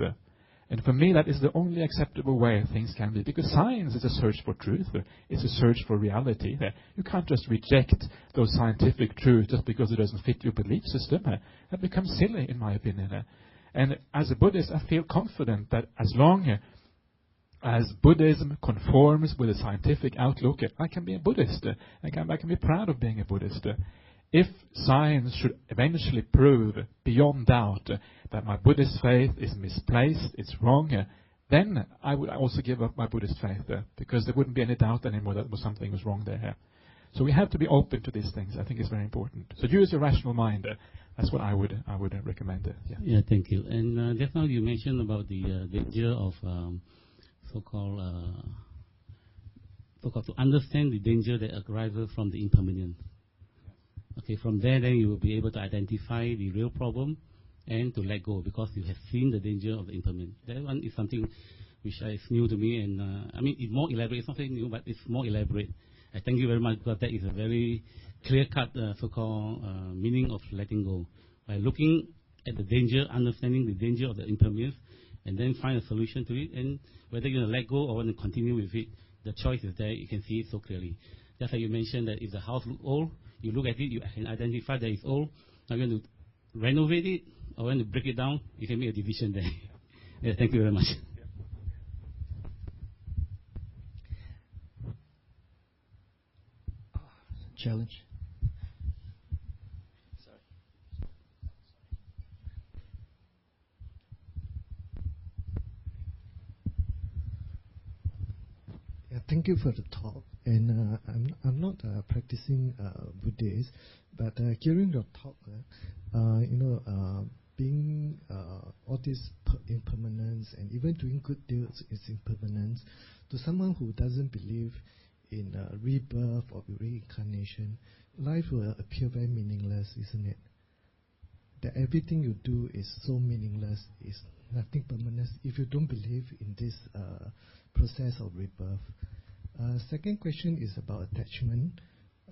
And for me, that is the only acceptable way things can be, because science is a search for truth. It's a search for reality. You can't just reject those scientific truths just because it doesn't fit your belief system. That becomes silly, in my opinion. And as a Buddhist, I feel confident that as long as Buddhism conforms with a scientific outlook, I can be a Buddhist. I can be proud of being a Buddhist. If science should eventually prove beyond doubt that my Buddhist faith is misplaced, it's wrong, then I would also give up my Buddhist faith, because there wouldn't be any doubt anymore that something was wrong there. So we have to be open to these things. I think it's very important. So use your rational mind. That's what I would recommend. Yeah, thank you. And just now you mentioned about the danger of so-called to understand the danger that arises from the impermanence. Okay, from there, then you will be able to identify the real problem and to let go, because you have seen the danger of the impermanence. That one is something which is new to me, and it's more elaborate. It's not something new, but it's more elaborate. I thank you very much, because that is a very clear-cut so-called meaning of letting go. By looking at the danger, understanding the danger of the impermanence, and then find a solution to it, and whether you're going to let go or want to continue with it, the choice is there. You can see it so clearly. Just like you mentioned that if the house looks old, you look at it, you can identify that it's old. Now you're going to renovate it or want to break it down, you can make a decision there. Yeah, thank you very much. Challenge. Thank you for the talk. And I'm not practicing Buddhist, but hearing your talk, being all this impermanence and even doing good deeds is impermanence. To someone who doesn't believe in rebirth or reincarnation, life will appear very meaningless, isn't it? That everything you do is so meaningless, is nothing permanent if you don't believe in this process of rebirth. Second question is about attachment.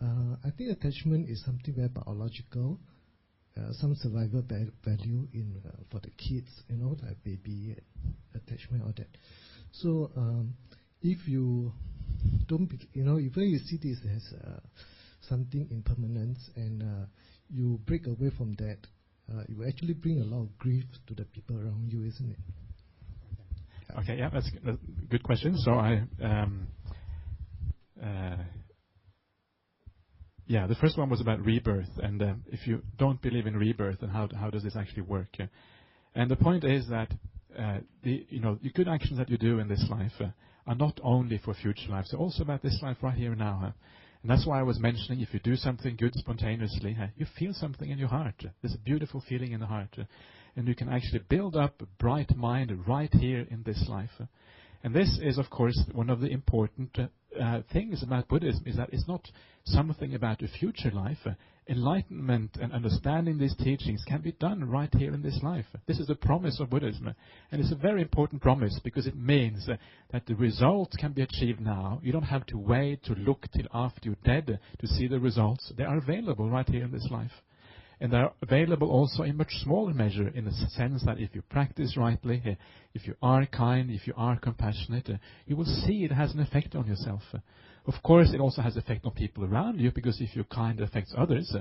I think attachment is something very biological, some survival value in for the kids, like baby attachment, all that. So if you don't, even you see this as something impermanent, and you break away from that, you actually bring a lot of grief to the people around you, isn't it? Okay, yeah, that's a good question. So the first one was about rebirth, and if you don't believe in rebirth, then how does this actually work? And the point is that the good actions that you do in this life are not only for future lives; they're also about this life right here and now. And that's why I was mentioning, if you do something good spontaneously, you feel something in your heart. There's a beautiful feeling in the heart, and you can actually build up a bright mind right here in this life. And this is, of course, one of the important things about Buddhism, is that it's not something about a future life. Enlightenment and understanding these teachings can be done right here in this life. This is the promise of Buddhism. And it's a very important promise, because it means that the results can be achieved now. You don't have to wait to look till after you're dead to see the results. They are available right here in this life. And they are available also in much smaller measure, in the sense that if you practice rightly, if you are kind, if you are compassionate, you will see it has an effect on yourself. Of course, it also has effect on people around you, because if you're kind, it affects others.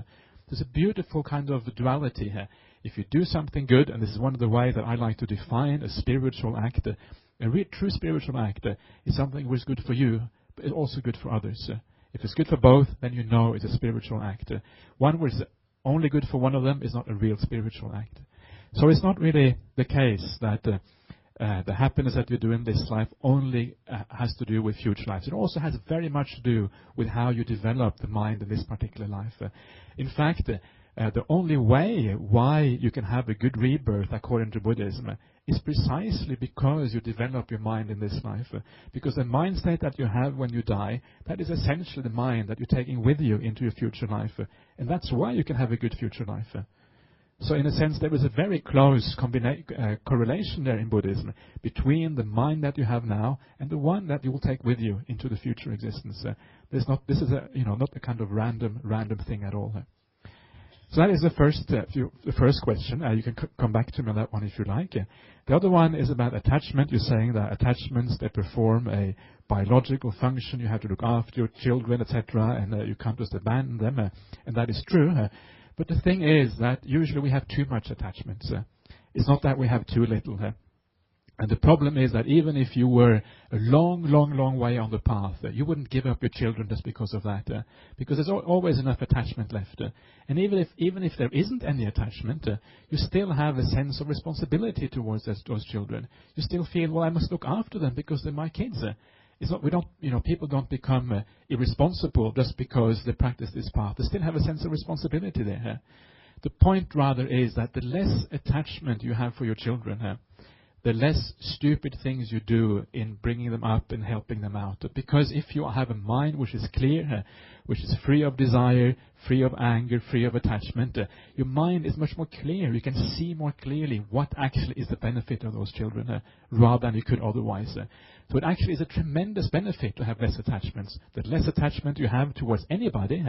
There's a beautiful kind of duality here. If you do something good, and this is one of the ways that I like to define a spiritual act, a real true spiritual act is something which is good for you, but it's also good for others. If it's good for both, then you know it's a spiritual act. One which is only good for one of them is not a real spiritual act. So it's not really the case that the happiness that you do in this life only has to do with future lives. It also has very much to do with how you develop the mind in this particular life. In fact, the only way why you can have a good rebirth according to Buddhism is precisely because you develop your mind in this life. Because the mind state that you have when you die, that is essentially the mind that you're taking with you into your future life. And that's why you can have a good future life. So in a sense, there is a very close correlation there in Buddhism between the mind that you have now and the one that you will take with you into the future existence. This is not a kind of random thing at all. So that is the first question. You can come back to me on that one if you like. The other one is about attachment. You're saying that attachments, they perform a biological function. You have to look after your children, etc., and you can't just abandon them. And that is true. But the thing is that usually we have too much attachments. It's not that we have too little. And the problem is that even if you were a long way on the path, you wouldn't give up your children just because of that. Because there's always enough attachment left. And even if there isn't any attachment, you still have a sense of responsibility towards those children. You still feel, well, I must look after them because they're my kids. People don't become irresponsible just because they practice this path. They still have a sense of responsibility there. The point rather is that the less attachment you have for your children, the less stupid things you do in bringing them up and helping them out. Because if you have a mind which is clear, which is free of desire, free of anger, free of attachment, your mind is much more clear. You can see more clearly what actually is the benefit of those children, rather than you could otherwise. So it actually is a tremendous benefit to have less attachments. The less attachment you have towards anybody,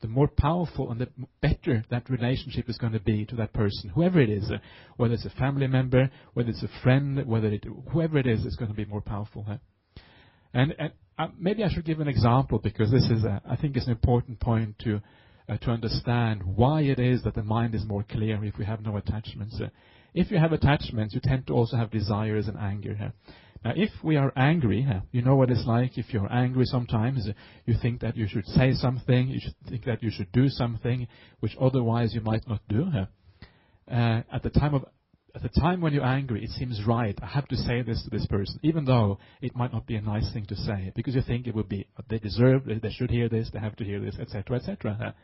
the more powerful and the better that relationship is going to be to that person, whoever it is, whether it's a family member, whether it's a friend, whoever it is going to be more powerful. And maybe I should give an example, because this is, I think, is an important point to understand why it is that the mind is more clear if we have no attachments. If you have attachments, you tend to also have desires and anger. Now, if we are angry, you know what it's like. If you're angry sometimes, you think that you should say something, you should think that you should do something, which otherwise you might not do. At the time when you're angry, it seems right. I have to say this to this person, even though it might not be a nice thing to say, because you think it would be, they deserve, they should hear this, they have to hear this, etc., etc.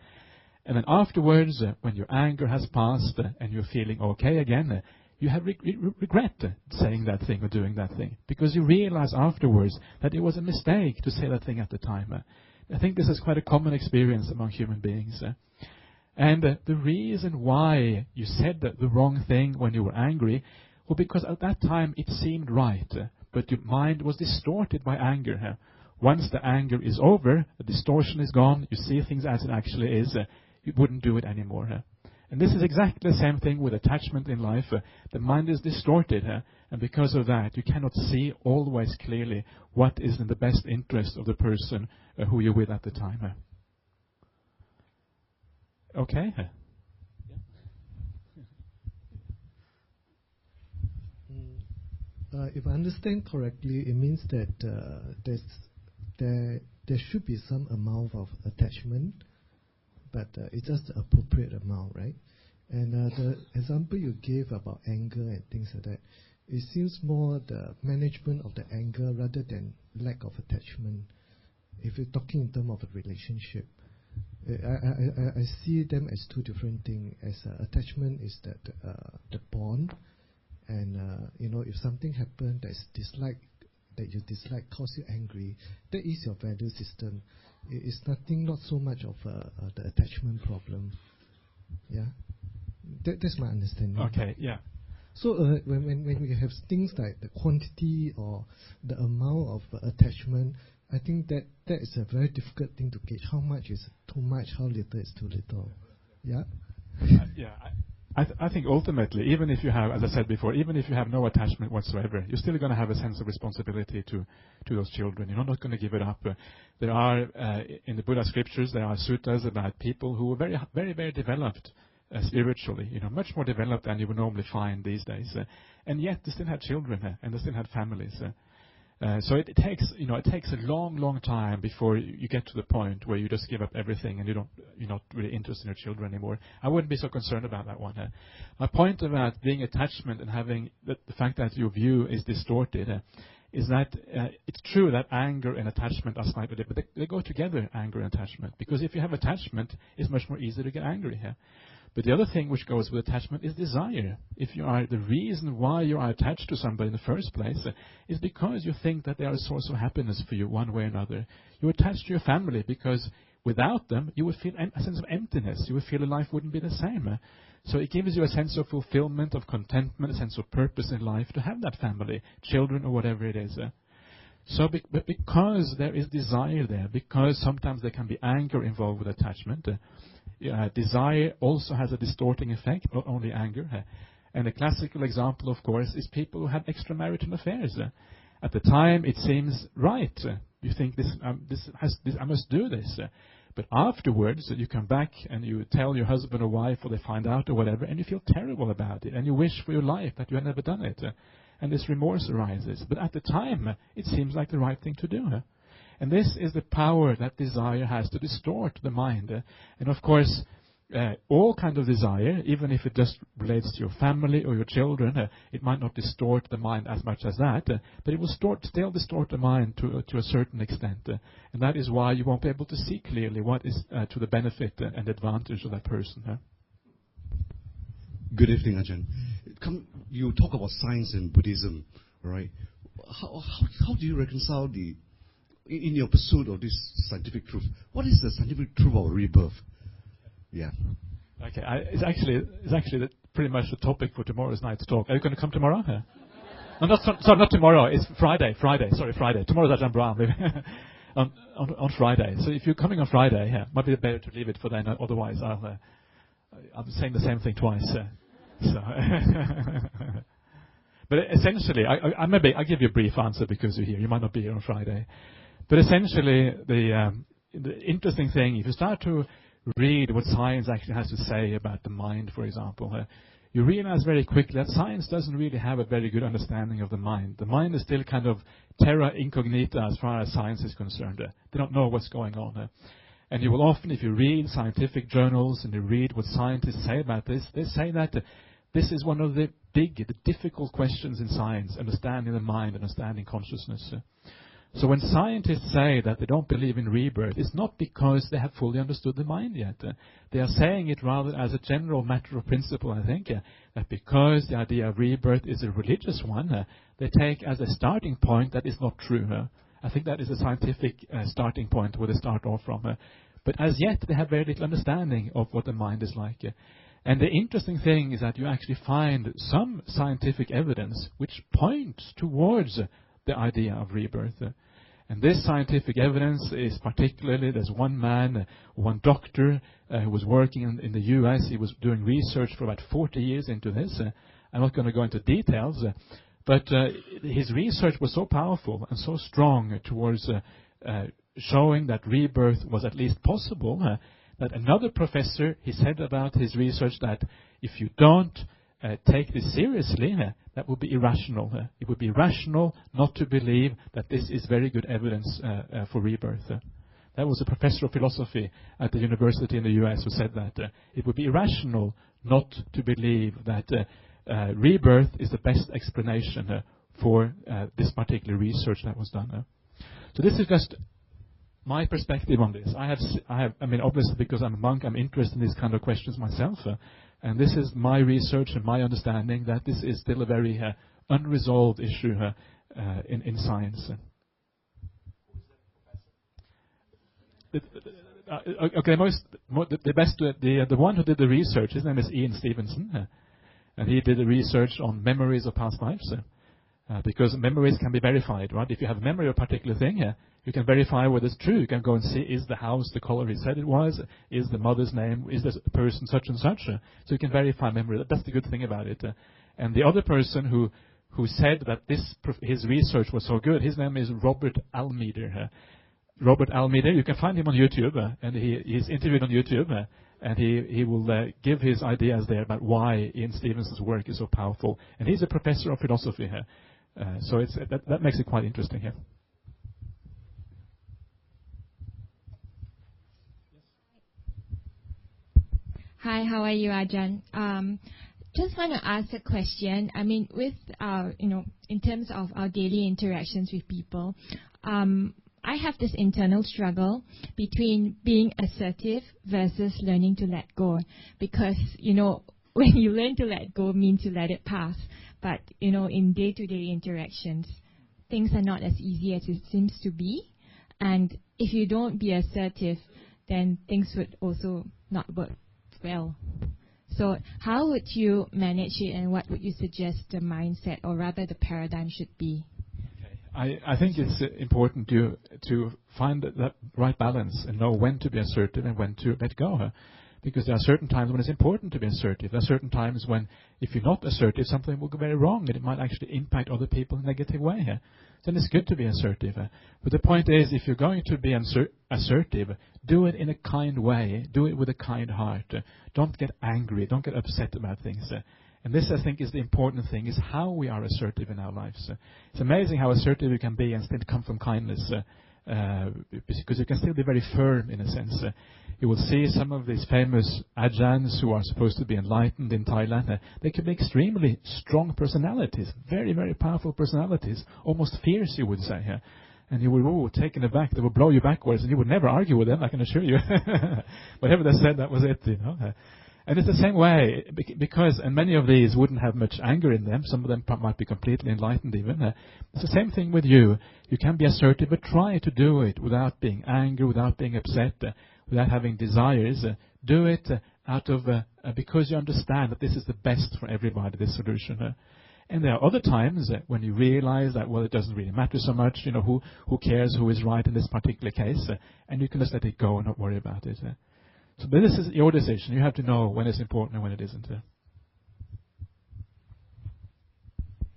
And then afterwards, when your anger has passed and you're feeling okay again, you have regret saying that thing or doing that thing, because you realize afterwards that it was a mistake to say that thing at the time. I think this is quite a common experience among human beings. And the reason why you said the wrong thing when you were angry was because at that time it seemed right, but your mind was distorted by anger. Once the anger is over, the distortion is gone, you see things as it actually is, you wouldn't do it anymore. And this is exactly the same thing with attachment in life. The mind is distorted, and because of that, you cannot see always clearly what is in the best interest of the person who you're with at the time. Okay? If I understand correctly, it means that there should be some amount of attachment, but it's just the appropriate amount, right? And the example you gave about anger and things like that, it seems more the management of the anger rather than lack of attachment. If you're talking in terms of a relationship, I see them as two different things. As attachment is that the bond, and if something happened that you dislike, cause you angry, that is your value system. It's not so much of the attachment problem. Yeah, that's my understanding. Okay, yeah. So when we have things like the quantity or the amount of attachment, I think that is a very difficult thing to gauge. How much is too much? How little is too little? Yeah. Yeah. I think ultimately, even if you have, as I said before, even if you have no attachment whatsoever, you're still going to have a sense of responsibility to those children. You're not going to give it up. There are, in the Buddha scriptures, there are suttas about people who are very, very, very developed spiritually, much more developed than you would normally find these days. And yet they still had children, and they still had families. So it takes a long time before you get to the point where you just give up everything and you're not really interested in your children anymore. I wouldn't be so concerned about that one. My point about being attachment and having the fact that your view is distorted is that it's true that anger and attachment are slightly different, but they go together, anger and attachment. Because if you have attachment, it's much more easy to get angry here. But the other thing which goes with attachment is desire. If you are the reason why you are attached to somebody in the first place is because you think that they are a source of happiness for you one way or another. You're attached to your family because without them you would feel a sense of emptiness. You would feel that life wouldn't be the same. So it gives you a sense of fulfillment, of contentment, a sense of purpose in life to have that family, children or whatever it is. So but because there is desire there, because sometimes there can be anger involved with attachment, desire also has a distorting effect, not only anger. And a classical example, of course, is people who have extramarital affairs. At the time, it seems right. You think I must do this. But afterwards, you come back and you tell your husband or wife, or they find out or whatever, and you feel terrible about it, and you wish for your life that you had never done it. And this remorse arises. But at the time, it seems like the right thing to do. And this is the power that desire has to distort the mind. And of course, all kind of desire, even if it just relates to your family or your children, it might not distort the mind as much as that, but it will still distort the mind to a certain extent. And that is why you won't be able to see clearly what is to the benefit and advantage of that person. Good evening, Ajahn. You talk about science and Buddhism, right? How do you reconcile in your pursuit of this scientific truth? What is the scientific truth of rebirth? Yeah. Okay, it's actually pretty much the topic for tomorrow's night's talk. Are you going to come tomorrow? No, not tomorrow. It's Friday. Sorry, Friday. Tomorrow's Ajahn Brahmmali. on Friday. So if you're coming on Friday, might be better to leave it for then. Otherwise, I'm saying the same thing twice. But essentially, I'll give you a brief answer because you're here. You might not be here on Friday. But essentially, the interesting thing, if you start to read what science actually has to say about the mind, for example, you realize very quickly that science doesn't really have a very good understanding of the mind. The mind is still kind of terra incognita as far as science is concerned. They don't know what's going on. And you will often, if you read scientific journals and you read what scientists say about this, they say that this is one of the difficult questions in science, understanding the mind, understanding consciousness. So when scientists say that they don't believe in rebirth, it's not because they have fully understood the mind yet. They are saying it rather as a general matter of principle, I think, that because the idea of rebirth is a religious one, they take as a starting point that is not true. I think that is a scientific starting point where they start off from. But as yet, they have very little understanding of what the mind is like. And the interesting thing is that you actually find some scientific evidence which points towards the idea of rebirth. And this scientific evidence is particularly, there's one man, one doctor who was working in the US. He was doing research for about 40 years into this. I'm not going to go into details, but his research was so powerful and so strong towards showing that rebirth was at least possible, that another professor, he said about his research that if you don't take this seriously, that would be irrational. It would be irrational not to believe that this is very good evidence for rebirth. That was a professor of philosophy at the university in the US who said that. It would be irrational not to believe that rebirth is the best explanation for this particular research that was done. So this is just my perspective on this. I mean, obviously because I'm a monk, I'm interested in these kind of questions myself. And this is my research and my understanding that this is still a very unresolved issue in science. Okay, the one who did the research, his name is Ian Stevenson, and he did the research on memories of past lives. Because memories can be verified, right? If you have a memory of a particular thing, you can verify whether it's true. You can go and see, is the house the color he said it was? Is the mother's name? Is this person such and such? So you can verify memory. That's the good thing about it. And the other person who said that his research was so good, his name is Robert Almeida. Robert Almeida, you can find him on YouTube, and he's interviewed on YouTube, and he will give his ideas there about why Ian Stevenson's work is so powerful. And he's a professor of philosophy here. So that makes it quite interesting here. Hi, how are you, Ajahn? Just want to ask a question. I mean, with in terms of our daily interactions with people, I have this internal struggle between being assertive versus learning to let go. Because, when you learn to let go, means you let it pass. But, in day-to-day interactions, things are not as easy as it seems to be. And if you don't be assertive, then things would also not work well. So how would you manage it, and what would you suggest the mindset, or rather the paradigm, should be? I think it's important to find that right balance and know when to be assertive and when to let go. Because there are certain times when it's important to be assertive. There are certain times when, if you're not assertive, something will go very wrong, and it might actually impact other people in a negative way. Then it's good to be assertive. But the point is, if you're going to be assertive, do it in a kind way. Do it with a kind heart. Don't get angry. Don't get upset about things. And this, I think, is the important thing, is how we are assertive in our lives. It's amazing how assertive you can be and still come from kindness. Because you can still be very firm, in a sense. You will see some of these famous Ajahns who are supposed to be enlightened in Thailand. They can be extremely strong personalities, very, very powerful personalities, almost fierce, you would say. And you will be taken aback. They will blow you backwards, and you would never argue with them, I can assure you. Whatever they said, that was it. And it's the same way, and many of these wouldn't have much anger in them. Some of them might be completely enlightened even. It's the same thing with you. You can be assertive, but try to do it without being angry, without being upset, without having desires. Do it out of because you understand that this is the best for everybody, this solution. And there are other times when you realize that, well, it doesn't really matter so much, who cares who is right in this particular case, and you can just let it go and not worry about it. So, but this is your decision. You have to know when it's important and when it isn't.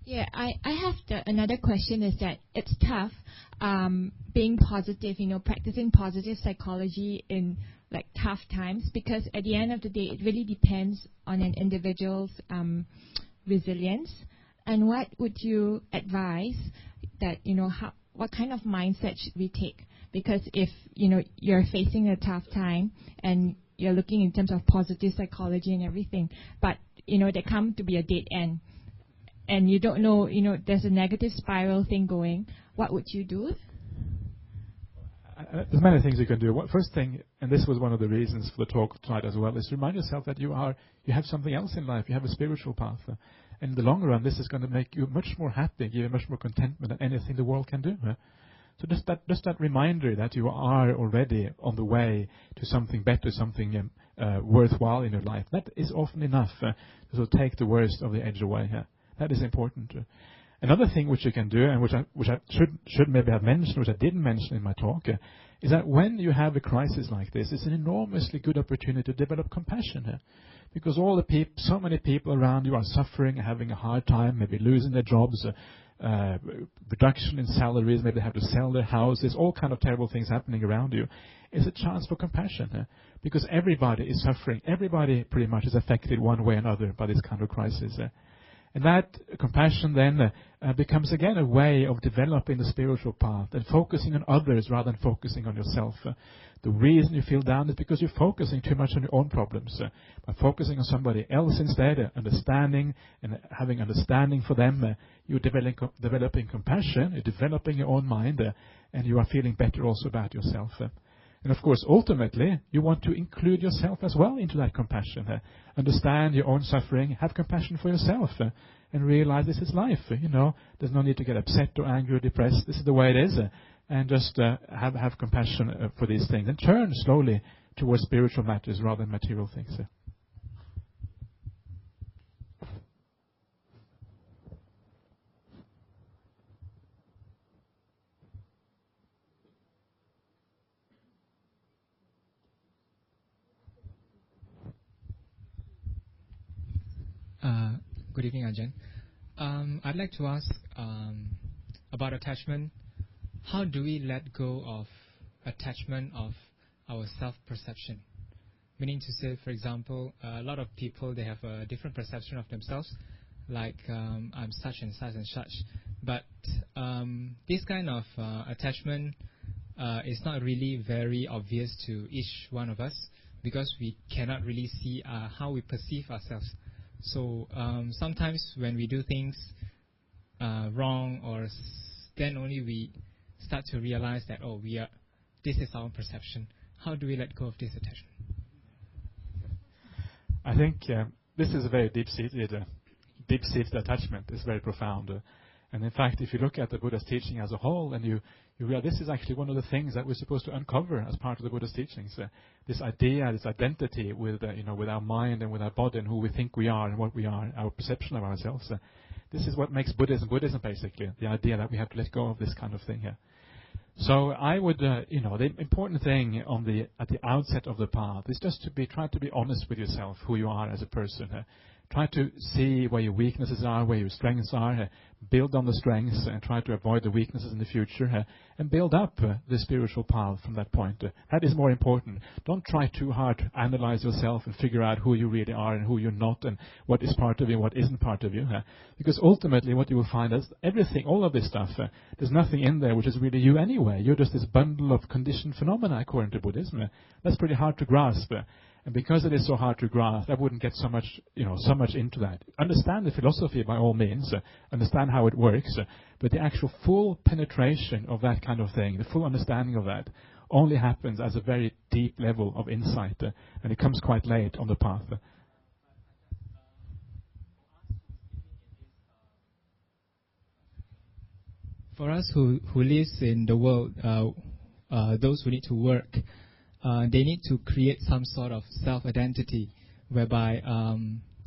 Yeah, I have another question, is that it's tough being positive, practicing positive psychology in like tough times, because at the end of the day, it really depends on an individual's resilience. And what would you advise that, what kind of mindset should we take? Because if, you're facing a tough time and you're looking in terms of positive psychology and everything, but, they come to be a dead end, and you don't know, there's a negative spiral thing going, what would you do? There's many things you can do. First thing, and this was one of the reasons for the talk tonight as well, is to remind yourself that you have something else in life. You have a spiritual path. And in the long run, this is going to make you much more happy, give you much more contentment than anything the world can do. So just that reminder that you are already on the way to something better, something worthwhile in your life, that is often enough to take the worst of the edge away. That is important. Another thing which you can do, and which I should maybe have mentioned, which I didn't mention in my talk, is that when you have a crisis like this, it's an enormously good opportunity to develop compassion. Because so many people around you are suffering, having a hard time, maybe losing their jobs, reduction in salaries, maybe they have to sell their houses, all kind of terrible things happening around you. It's a chance for compassion, because everybody is suffering. Everybody pretty much is affected one way or another by this kind of crisis. And that compassion then becomes again a way of developing the spiritual path and focusing on others rather than focusing on yourself. The reason you feel down is because you're focusing too much on your own problems. By focusing on somebody else instead, understanding and having understanding for them, you're developing compassion, you're developing your own mind, and you are feeling better also about yourself. And of course, ultimately, you want to include yourself as well into that compassion. Understand your own suffering, have compassion for yourself, and realize this is life. There's no need to get upset or angry or depressed. This is the way it is. And just have compassion for these things. And turn slowly towards spiritual matters rather than material things. Good evening, Ajahn. I'd like to ask about attachment. How do we let go of attachment of our self-perception? Meaning to say, for example, a lot of people, they have a different perception of themselves, like I'm such and such and such. But this kind of attachment is not really very obvious to each one of us because we cannot really see how we perceive ourselves. So sometimes when we do things wrong, then only we start to realize that this is our perception. How do we let go of this attachment? I think this is a very deep-seated attachment. It's very profound. And in fact, if you look at the Buddha's teaching as a whole, and you realize this is actually one of the things that we're supposed to uncover as part of the Buddha's teachings. This idea, this identity with our mind and with our body and who we think we are and what we are, our perception of ourselves. This is what makes Buddhism basically. The idea that we have to let go of this kind of thing here. So I would, the important thing at the outset of the path is just try to be honest with yourself, who you are as a person. Try to see where your weaknesses are, where your strengths are. Build on the strengths and try to avoid the weaknesses in the future. And build up the spiritual path from that point. That is more important. Don't try too hard to analyze yourself and figure out who you really are and who you're not and what is part of you and what isn't part of you. Because ultimately what you will find is everything, all of this stuff, there's nothing in there which is really you anyway. You're just this bundle of conditioned phenomena according to Buddhism. That's pretty hard to grasp. And because it is so hard to grasp, I wouldn't get so much into that. Understand the philosophy by all means, understand how it works, but the actual full penetration of that kind of thing, the full understanding of that, only happens as a very deep level of insight, and it comes quite late on the path. For us who lives in the world, those who need to work, they need to create some sort of self-identity, whereby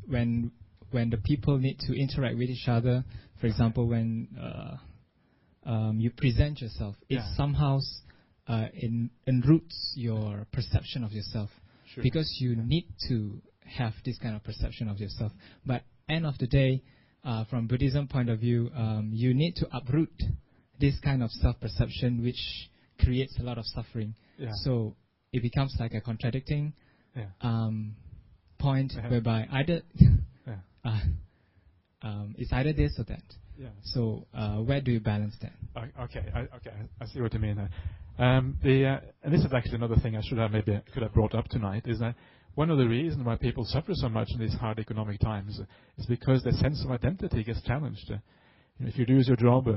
when the people need to interact with each other, for example, when you present yourself, it somehow enroots your perception of yourself, because you need to have this kind of perception of yourself. But end of the day, from Buddhism point of view, you need to uproot this kind of self-perception, which creates a lot of suffering. So it becomes like a contradicting point, whereby either it's either this or that. So where do you balance that? Okay, I see what you mean. And this is actually another thing I could have brought up tonight, is that one of the reasons why people suffer so much in these hard economic times is because their sense of identity gets challenged. If you lose your job,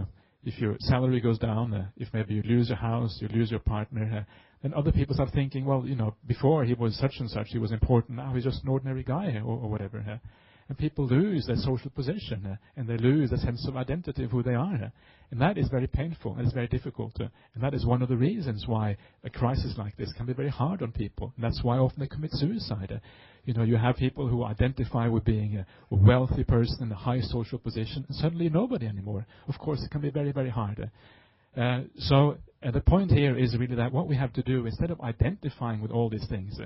if your salary goes down, if maybe you lose your house, you lose your partner, then other people start thinking, well, before he was such and such, he was important, now he's just an ordinary guy or whatever. And people lose their social position, and they lose a sense of identity of who they are. And that is very painful, and it's very difficult. And that is one of the reasons why a crisis like this can be very hard on people. And that's why often they commit suicide. You have people who identify with being a wealthy person in a high social position, and suddenly nobody anymore. Of course, it can be very, very hard. So the point here is really that what we have to do, instead of identifying with all these things,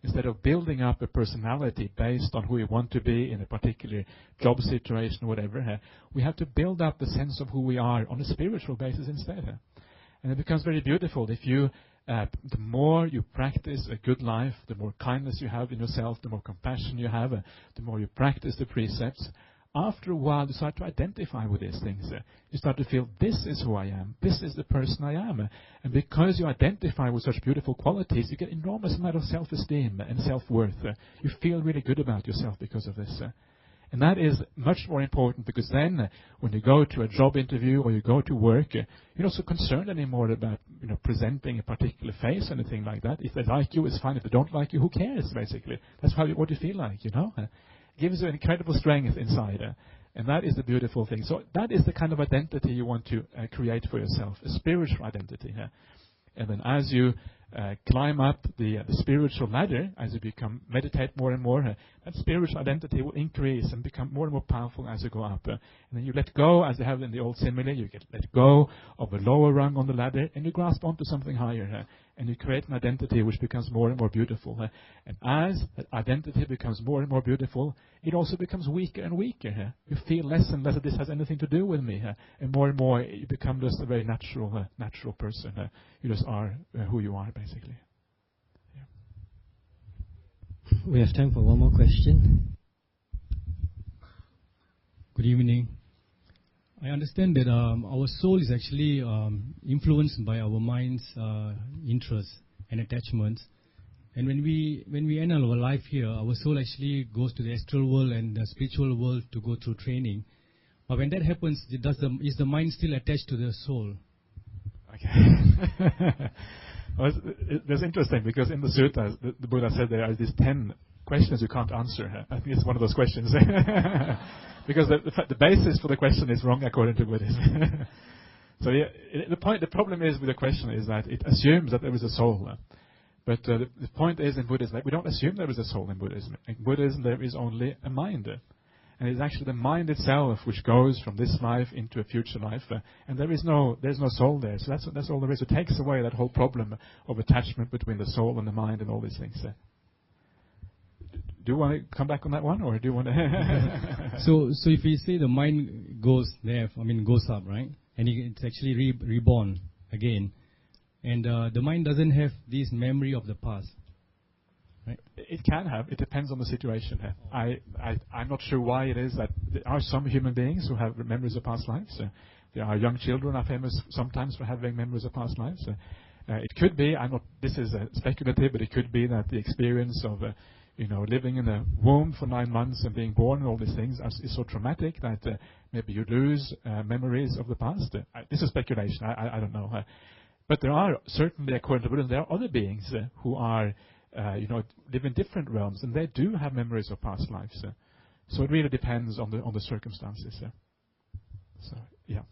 instead of building up a personality based on who we want to be in a particular job situation or whatever, we have to build up the sense of who we are on a spiritual basis instead. And it becomes very beautiful if you, the more you practice a good life, the more kindness you have in yourself, the more compassion you have, the more you practice the precepts. After a while, you start to identify with these things. You start to feel, this is who I am. This is the person I am. And because you identify with such beautiful qualities, you get enormous amount of self-esteem and self-worth. You feel really good about yourself because of this. And that is much more important, because then when you go to a job interview or you go to work, you're not so concerned anymore about presenting a particular face or anything like that. If they like you, it's fine. If they don't like you, who cares, basically? That's what you feel like, gives you an incredible strength inside. And that is the beautiful thing. So that is the kind of identity you want to create for yourself, a spiritual identity. And then as you climb up the spiritual ladder, as you meditate more and more, that spiritual identity will increase and become more and more powerful as you go up. And then you let go, as they have in the old simile, you let go of a lower rung on the ladder, and you grasp onto something higher. And you create an identity which becomes more and more beautiful. And as that identity becomes more and more beautiful, it also becomes weaker and weaker. You feel less and less that this has anything to do with me. And more you become just a very natural person. You just are who you are, basically. Yeah. We have time for one more question. Good evening. I understand that our soul is actually influenced by our mind's interests and attachments. And when we end our life here, our soul actually goes to the astral world and the spiritual world to go through training. But when that happens, is the mind still attached to the soul? Okay. Well, that's interesting, because in the suttas, the Buddha said there are these 10 questions you can't answer. I think it's one of those questions. Because the basis for the question is wrong according to Buddhism. So yeah, the problem is with the question is that it assumes that there is a soul. But the point is in Buddhism that we don't assume there is a soul in Buddhism. In Buddhism there is only a mind. And it's actually the mind itself which goes from this life into a future life. And there's no soul there. So that's all there is. It takes away that whole problem of attachment between the soul and the mind and all these things. Do you want to come back on that one, or do you want to? So if we say the mind goes there, goes up, right? And it's actually reborn again. And the mind doesn't have this memory of the past. Right? It can have. It depends on the situation. I'm not sure why it is that there are some human beings who have memories of past lives. There are young children who are famous sometimes for having memories of past lives. It could be, this is speculative, but it could be that the experience of living in a womb for 9 months and being born and all these things is so traumatic that maybe you lose memories of the past. This is speculation. I don't know. But there are certainly, according to Buddhism, there are other beings who are, live in different realms, and they do have memories of past lives. So it really depends on the circumstances. So, yeah.